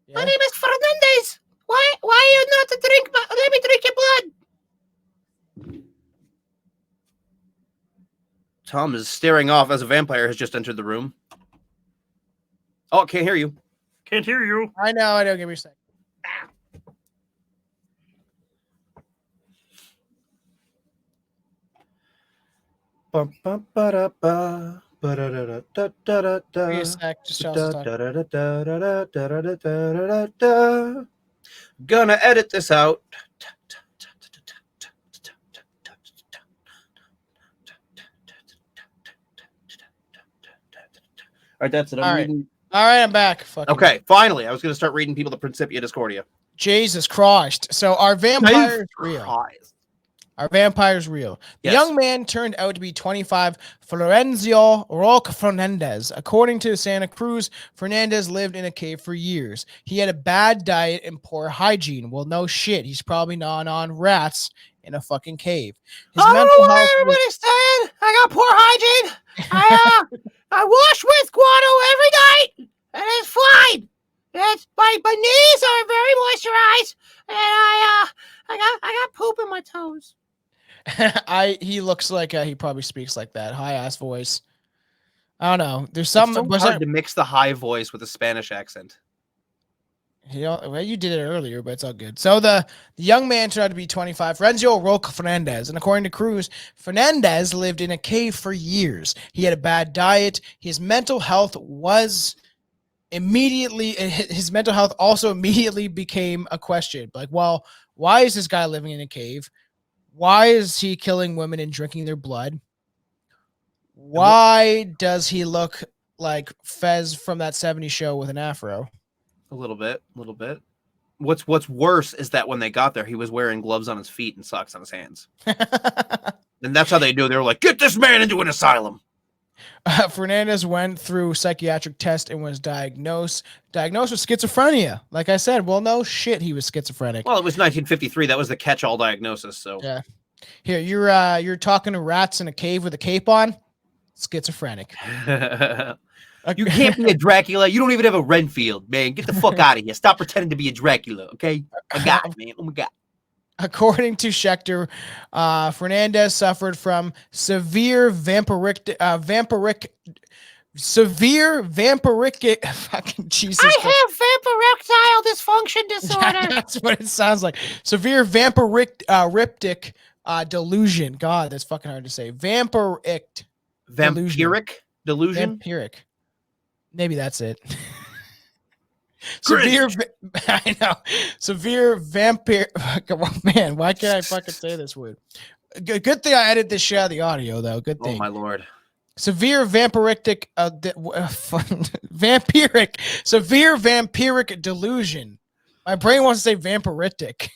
Yeah? My name is Fernandez. Why are you not to drink? Let me drink your blood. Tom is staring off as a vampire has just entered the room. Oh, can't hear you. Can't hear you. I know. Give me a second. Give me a sec. Just Gonna edit this out. All right, that's it. All right, I'm back. Okay, finally. I was going to start reading people the Principia Discordia. Jesus Christ. So our vampires real. Our vampires real. The young man turned out to be 25, Florencio Roque Fernández. According to Santa Cruz, Fernandez lived in a cave for years. He had a bad diet and poor hygiene. Well, no shit. He's probably gnawing on rats in a fucking cave. His mental health everybody's saying. I got poor hygiene. I wash with guano every night, and it's fine. My knees are very moisturized, and I got poop in my toes. He looks like he probably speaks like that high ass voice. I don't know. There's some hard to mix the high voice with a Spanish accent. Well, you did it earlier, but it's all good. So the young man turned out to be 25, Florencio Roque Fernández, and according to Cruz, Fernandez lived in a cave for years. He had a bad diet. His mental health also immediately became a question. Like, well, why is this guy living in a cave? Why is he killing women and drinking their blood? Why does he look like Fez from that 70s show with an afro? A little bit. What's worse is that when they got there, he was wearing gloves on his feet and socks on his hands. And that's how they do. They were like, get this man into an asylum. Fernandez went through psychiatric test and was diagnosed with schizophrenia. Like I said, well, no shit, he was schizophrenic. Well, it was 1953. That was the catch-all diagnosis. So yeah. Here, you're talking to rats in a cave with a cape on. Schizophrenic. You can't be a Dracula. You don't even have a Renfield, man. Get the fuck out of here. Stop pretending to be a Dracula, okay? Oh my God, man. Oh my God. According to Schechter, Fernandez suffered from severe vampiric fucking Jesus. I have vampirictile dysfunction disorder. That's what it sounds like. Severe vampiric delusion. God, that's fucking hard to say. Vampiric delusion. Vampiric. Maybe that's it. Severe vampire. Man, why can't I fucking say this word? Good thing I edited this shit out of the audio, though. Good thing. Oh my lord. Severe vampiric delusion. My brain wants to say vampiric.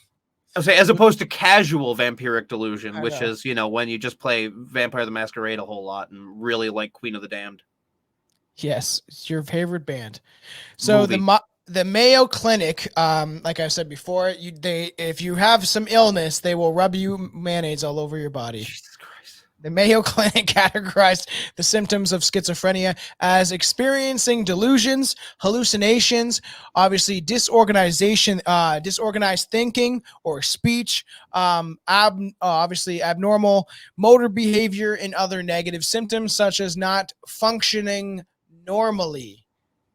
I say, as opposed to casual vampiric delusion, which is, when you just play Vampire the Masquerade a whole lot and really like Queen of the Damned. Yes, it's your favorite band. So the Mayo Clinic, like I said before, if you have some illness, they will rub you mayonnaise all over your body. Jesus Christ. The Mayo Clinic categorized the symptoms of schizophrenia as experiencing delusions, hallucinations, obviously disorganized thinking or speech, obviously abnormal motor behavior, and other negative symptoms such as not functioning normally.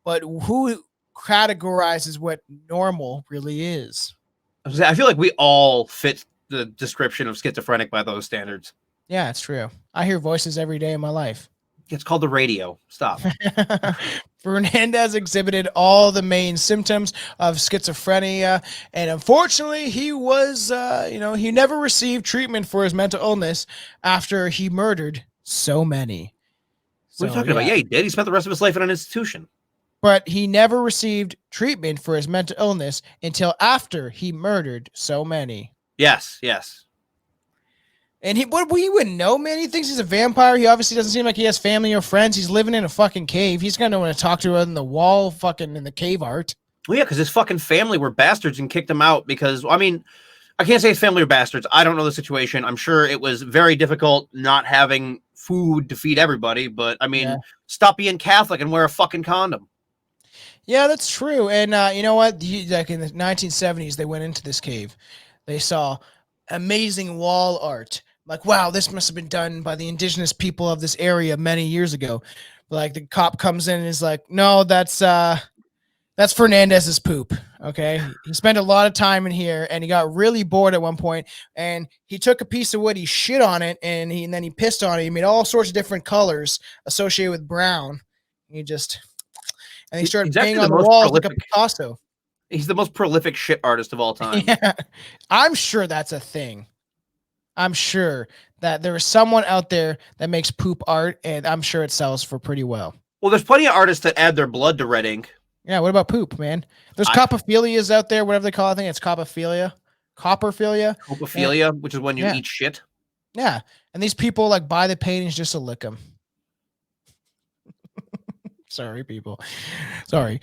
But who categorizes what normal really is? I feel like we all fit the description of schizophrenic by those standards. Yeah, it's true. I hear voices every day in my life. It's called the radio. Stop. Fernandez exhibited all the main symptoms of schizophrenia, and unfortunately, he was, he never received treatment for his mental illness after he murdered so many. What are you talking about? Yeah, he did. He spent the rest of his life in an institution. But he never received treatment for his mental illness until after he murdered so many. Yes. And we wouldn't know, man. He thinks he's a vampire. He obviously doesn't seem like he has family or friends. He's living in a fucking cave. He's gonna want to talk to her in the wall, fucking in the cave art. Well, yeah, because his fucking family were bastards and kicked him out because, I mean, I can't say his family were bastards. I don't know the situation. I'm sure it was very difficult not having food to feed everybody. But, I mean, stop being Catholic and wear a fucking condom. Yeah, that's true. And you know what? Like in the 1970s, they went into this cave. They saw amazing wall art. Like, wow, this must have been done by the indigenous people of this area many years ago. Like the cop comes in and is like, no, that's Fernandez's poop. Okay. He spent a lot of time in here and he got really bored at one point and he took a piece of wood, he shit on it, and then he pissed on it. He made all sorts of different colors associated with brown. He started painting on the walls like a Picasso. He's the most prolific shit artist of all time. Yeah. I'm sure that's a thing. I'm sure that there is someone out there that makes poop art, and I'm sure it sells for pretty well. Well, there's plenty of artists that add their blood to red ink. Yeah, what about poop, man? There's copophilias out there, whatever they call it. I think it's copophilia. Copophilia, which is when you eat shit. Yeah, and these people like buy the paintings just to lick them. Sorry, people. Sorry.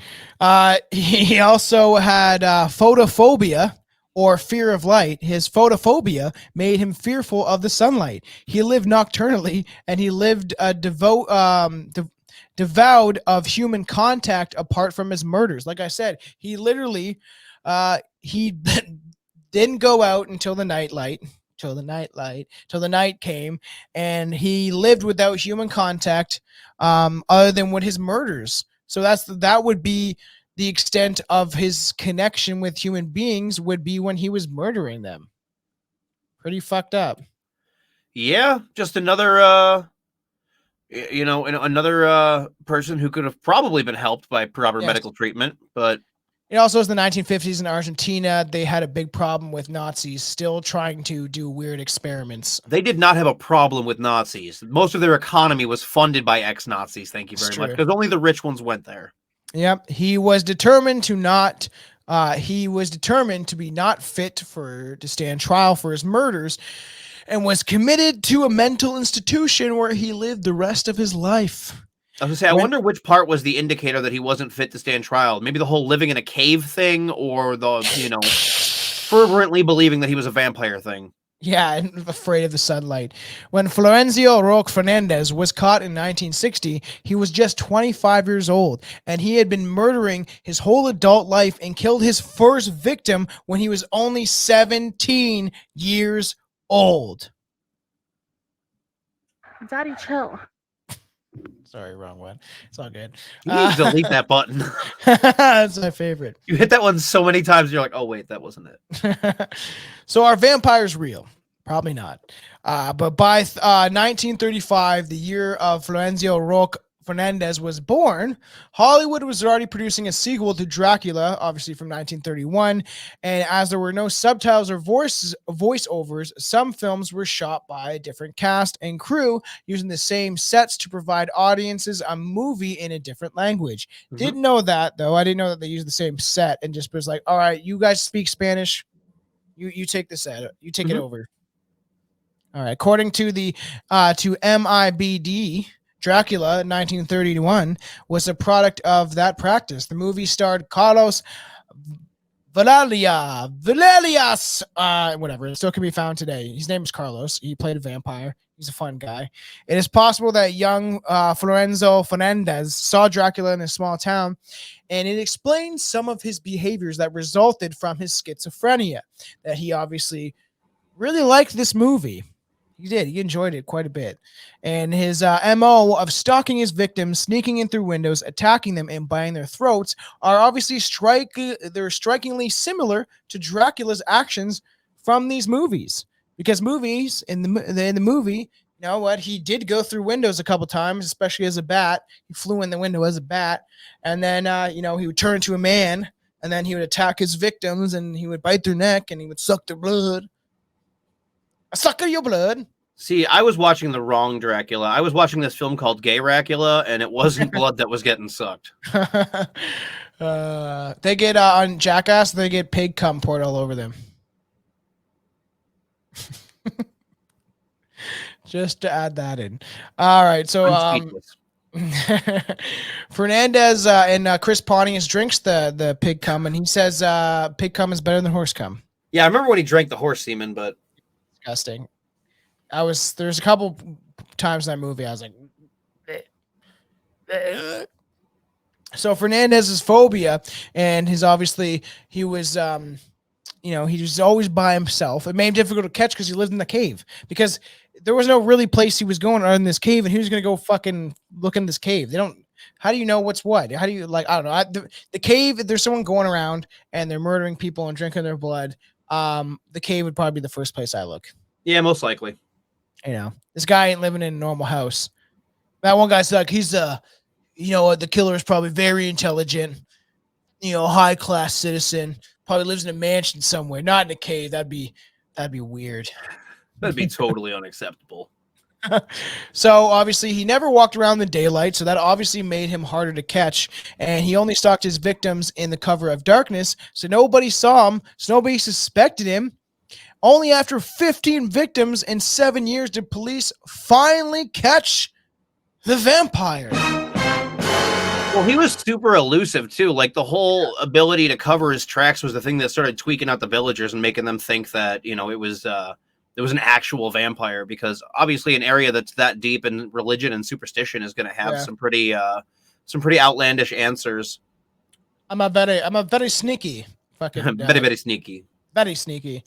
He also had photophobia, or fear of light. His photophobia made him fearful of the sunlight. He lived nocturnally, and he lived devoured of human contact apart from his murders. Like I said, he literally he didn't go out until the night came, and he lived without human contact other than with his murders. So that would be the extent of his connection with human beings, would be when he was murdering them. Pretty fucked up. Yeah, just another another person who could have probably been helped by proper medical treatment. But it also was the 1950s in Argentina. They had a big problem with Nazis still trying to do weird experiments. They did not have a problem with Nazis. Most of their economy was funded by ex-Nazis. Thank you very much. Because only the rich ones went there. Yep. He was determined to be not fit to stand trial for his murders, and was committed to a mental institution where he lived the rest of his life. I was gonna say, I wonder which part was the indicator that he wasn't fit to stand trial. Maybe the whole living in a cave thing, or the, fervently believing that he was a vampire thing. Yeah, and afraid of the sunlight. When Florencio Roque Fernández was caught in 1960, he was just 25 years old, and he had been murdering his whole adult life and killed his first victim when he was only 17 years old. Daddy, chill. Sorry, wrong one. It's all good. You need to delete that button. That's my favorite. You hit that one so many times, you're like, oh, wait, that wasn't it. So are vampires real? Probably not. But by 1935, the year of Florencio Roque Fernández was born, Hollywood was already producing a sequel to Dracula, obviously from 1931, and as there were no subtitles or voiceovers, some films were shot by a different cast and crew using the same sets to provide audiences a movie in a different language. Mm-hmm. Didn't know that, though. I didn't know that they used the same set and just was like, all right, you guys speak Spanish, you take the set, you take it over. All right, according to the to MIBD, Dracula in 1931 was a product of that practice. The movie starred Carlos Valerias, whatever. It still can be found today. His name is Carlos. He played a vampire. He's a fun guy. It is possible that young Florencio Fernández saw Dracula in a small town, and it explains some of his behaviors that resulted from his schizophrenia, that he obviously really liked this movie. He did. He enjoyed it quite a bit. And his MO of stalking his victims, sneaking in through windows, attacking them, and biting their throats are obviously strikingly similar to Dracula's actions from these movies. Because movies, in the movie, know what? He did go through windows a couple times, especially as a bat. He flew in the window as a bat, and then he would turn into a man, and then he would attack his victims, and he would bite their neck, and he would suck their blood. I suck your blood. See, I was watching the wrong Dracula. I was watching this film called Gay Dracula, and it wasn't blood that was getting sucked. They get on Jackass, they get pig cum poured all over them. Just to add that in. All right, so Fernandez and Chris Pontius drinks the pig cum, and he says pig cum is better than horse cum. Yeah, I remember when he drank the horse semen, but disgusting. There's a couple times in that movie I was like, so Fernandez's phobia, and he was he was always by himself. It made him difficult to catch because he lived in the cave, because there was no really place he was going other than this cave, and he was going to go fucking look in this cave. How do you know what's what? How do you, I don't know. The cave, if there's someone going around and they're murdering people and drinking their blood, the cave would probably be the first place I look. Yeah, most likely. This guy ain't living in a normal house. That one guy's like, he's the killer is probably very intelligent, high class citizen, probably lives in a mansion somewhere, not in a cave. That'd be weird. That'd be totally unacceptable. So obviously he never walked around in the daylight, so that obviously made him harder to catch, and he only stalked his victims in the cover of darkness, so nobody saw him, so nobody suspected him. Only after 15 victims in 7 years did police finally catch the vampire. Well, he was super elusive too. Like, the whole ability to cover his tracks was the thing that started tweaking out the villagers and making them think that, it was an actual vampire, because obviously an area that's that deep in religion and superstition is going to have some pretty outlandish answers. I'm a very sneaky fucking very sneaky. Very sneaky.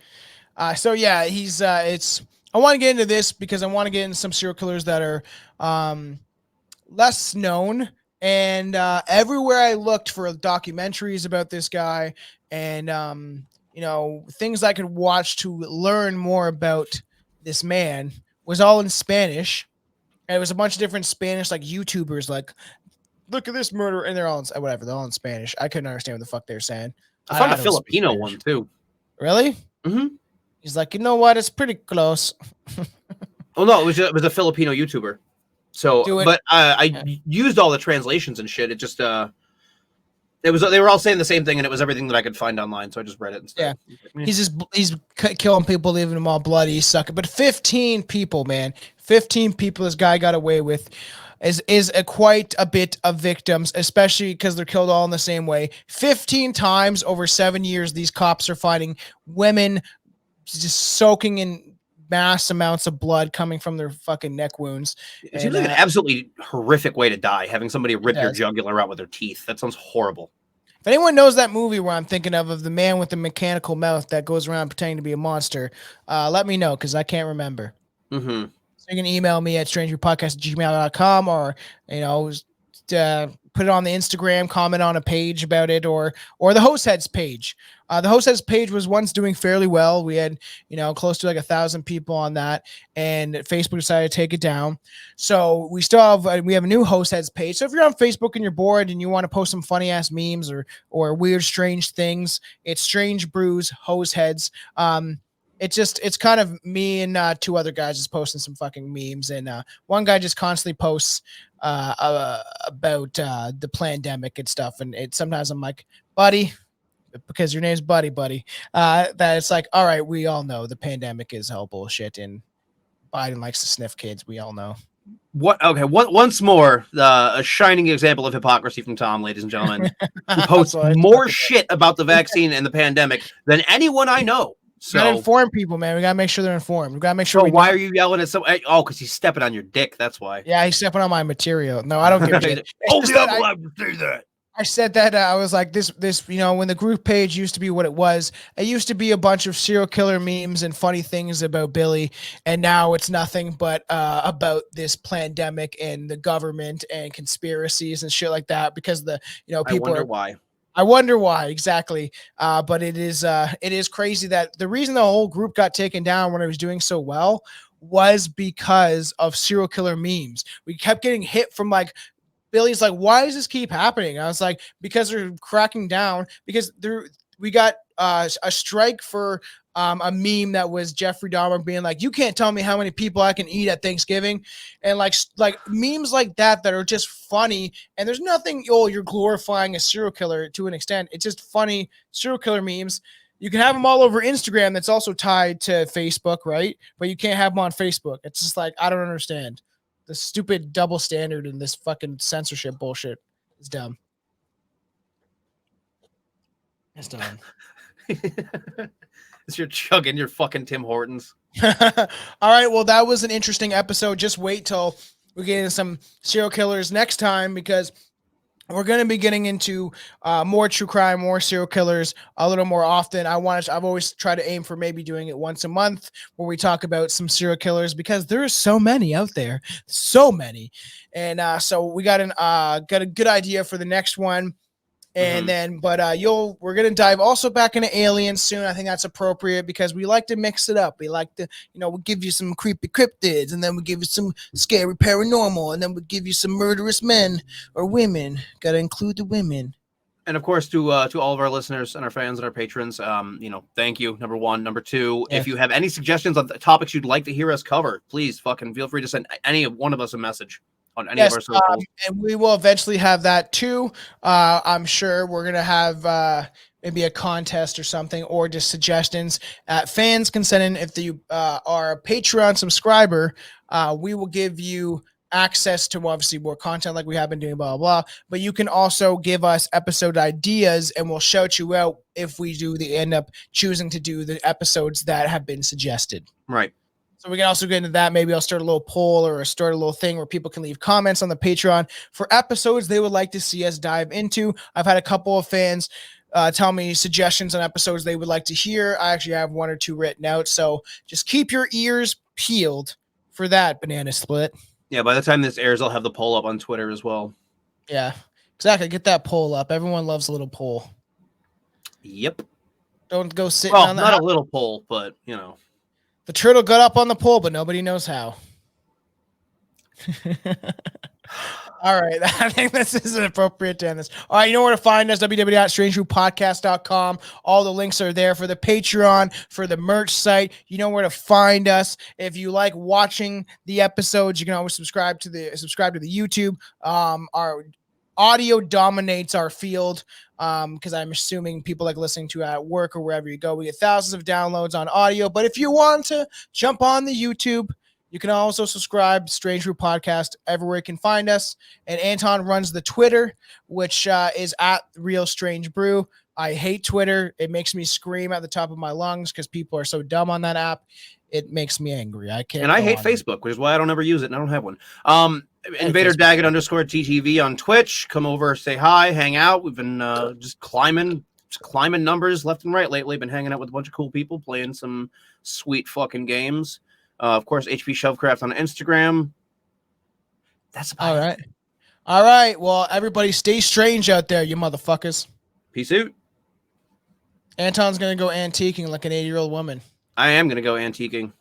So yeah, he's I want to get into this because I want to get into some serial killers that are less known, and everywhere I looked for documentaries about this guy and things I could watch to learn more about this man was all in Spanish. And it was a bunch of different Spanish YouTubers look at this murder, and they're all in Spanish. I couldn't understand what the fuck they're saying. I found a Filipino one too. Really? Mm-hmm. He's like, you know what? It's pretty close. Oh no, it was a Filipino YouTuber. So, but I used all the translations and shit. It just they were all saying the same thing, and it was everything that I could find online. So I just read it instead. Yeah, he's killing people, leaving them all bloody, sucking. But 15 people, man, 15 people. This guy got away with. Is quite a bit of victims, especially because they're killed all in the same way. 15 times over 7 years, these cops are finding women just soaking in mass amounts of blood coming from their fucking neck wounds. It seems like an absolutely horrific way to die, having somebody rip your jugular out with their teeth. That sounds horrible. If anyone knows that movie where I'm thinking of the man with the mechanical mouth that goes around pretending to be a monster, let me know, because I can't remember. Mm-hmm. So you can email me at strangebrewttv@gmail.com, or put it on the Instagram, comment on a page about it, or the Host Heads page. The Host Heads page was once doing fairly well. We had close to 1,000 people on that, and Facebook decided to take it down. So we still have a new Host Heads page. So if you're on Facebook and you're bored and you want to post some funny ass memes or weird strange things, it's Strange Brews Host Heads. It's kind of me and two other guys just posting some fucking memes, and one guy just constantly posts about the pandemic and stuff, and sometimes I'm like, buddy, because your name's buddy, that it's like, all right, we all know the pandemic is all bullshit, and Biden likes to sniff kids. We all know. Once more, a shining example of hypocrisy from Tom, ladies and gentlemen, who posts more shit about the vaccine and the pandemic than anyone I know. So, gotta inform people, man. We gotta make sure they're informed. We gotta make sure. Why are you yelling at someone? Oh, because he's stepping on your dick. That's why. Yeah, he's stepping on my material. No, I don't give a shit. I'm allowed to say that. I said that I was like, this, when the group page used to be what it was, it used to be a bunch of serial killer memes and funny things about Billy, and now it's nothing but about this pandemic and the government and conspiracies and shit like that, because people I wonder why exactly. But it is crazy that the reason the whole group got taken down when it was doing so well was because of serial killer memes. We kept getting hit from like Billy's like, why does this keep happening? I was like, because they're cracking down, because we got a strike for a meme that was Jeffrey Dahmer being like, you can't tell me how many people I can eat at Thanksgiving. And like memes like that are just funny. And there's nothing, you're glorifying a serial killer to an extent. It's just funny serial killer memes. You can have them all over Instagram. That's also tied to Facebook, right? But you can't have them on Facebook. It's just like, I don't understand. The stupid double standard and this fucking censorship bullshit is dumb. It's dumb. It's your chugging your fucking Tim Hortons. All right. Well, that was an interesting episode. Just wait till we get into some serial killers next time, because we're going to be getting into more true crime, more serial killers a little more often. I've always tried to aim for maybe doing it once a month where we talk about some serial killers, because there are so many out there, so many. And so we got a good idea for the next one. And then, but we're gonna dive also back into aliens soon. I think that's appropriate because we like to mix it up. We like to, we'll give you some creepy cryptids, and then we'll give you some scary paranormal, and then we'll give you some murderous men or women. Gotta include the women. And of course, to all of our listeners and our fans and our patrons, thank you. Number one. Number two, if you have any suggestions on the topics you'd like to hear us cover, please fucking feel free to send any of one of us a message on any of our socials. And we will eventually have that too. I'm sure we're gonna have maybe a contest or something, or just suggestions. Fans can send in, if you are a Patreon subscriber, we will give you access to obviously more content like we have been doing, blah, blah, blah. But you can also give us episode ideas, and we'll shout you out if we end up choosing to do the episodes that have been suggested. Right. So we can also get into that. Maybe I'll start a little poll or start a little thing where people can leave comments on the Patreon for episodes they would like to see us dive into. I've had a couple of fans tell me suggestions on episodes they would like to hear. I actually have one or two written out. So just keep your ears peeled for that, Banana Split. Yeah, by the time this airs, I'll have the poll up on Twitter as well. Yeah, exactly. Get that poll up. Everyone loves a little poll. Yep. Don't go sitting on the not a little poll, but, The turtle got up on the pole, but nobody knows how. All right. I think this is appropriate to end this. All right. You know where to find us, www.strangebrewpodcast.com. All the links are there for the Patreon, for the merch site. You know where to find us. If you like watching the episodes, you can always subscribe to the YouTube. Our audio dominates our field, because I'm assuming people like listening to it at work or wherever you go. We get thousands of downloads on audio, but if you want to jump on the YouTube, you can also subscribe Strange Brew Podcast everywhere you can find us. And Anton runs the Twitter, which is at Real Strange Brew. I hate Twitter. It makes me scream at the top of my lungs because people are so dumb on that app. It makes me angry. I can't. And I hate Facebook, which is why I don't ever use it, and I don't have one. Invader Daggett _TTV on Twitch. Come over, say hi, hang out. We've been just climbing numbers left and right lately. Been hanging out with a bunch of cool people, playing some sweet fucking games. Of course, HP Shovecraft on Instagram. That's about it. All right. Well, everybody stay strange out there, you motherfuckers. Peace out. Anton's going to go antiquing like an 80-year-old woman. I am going to go antiquing.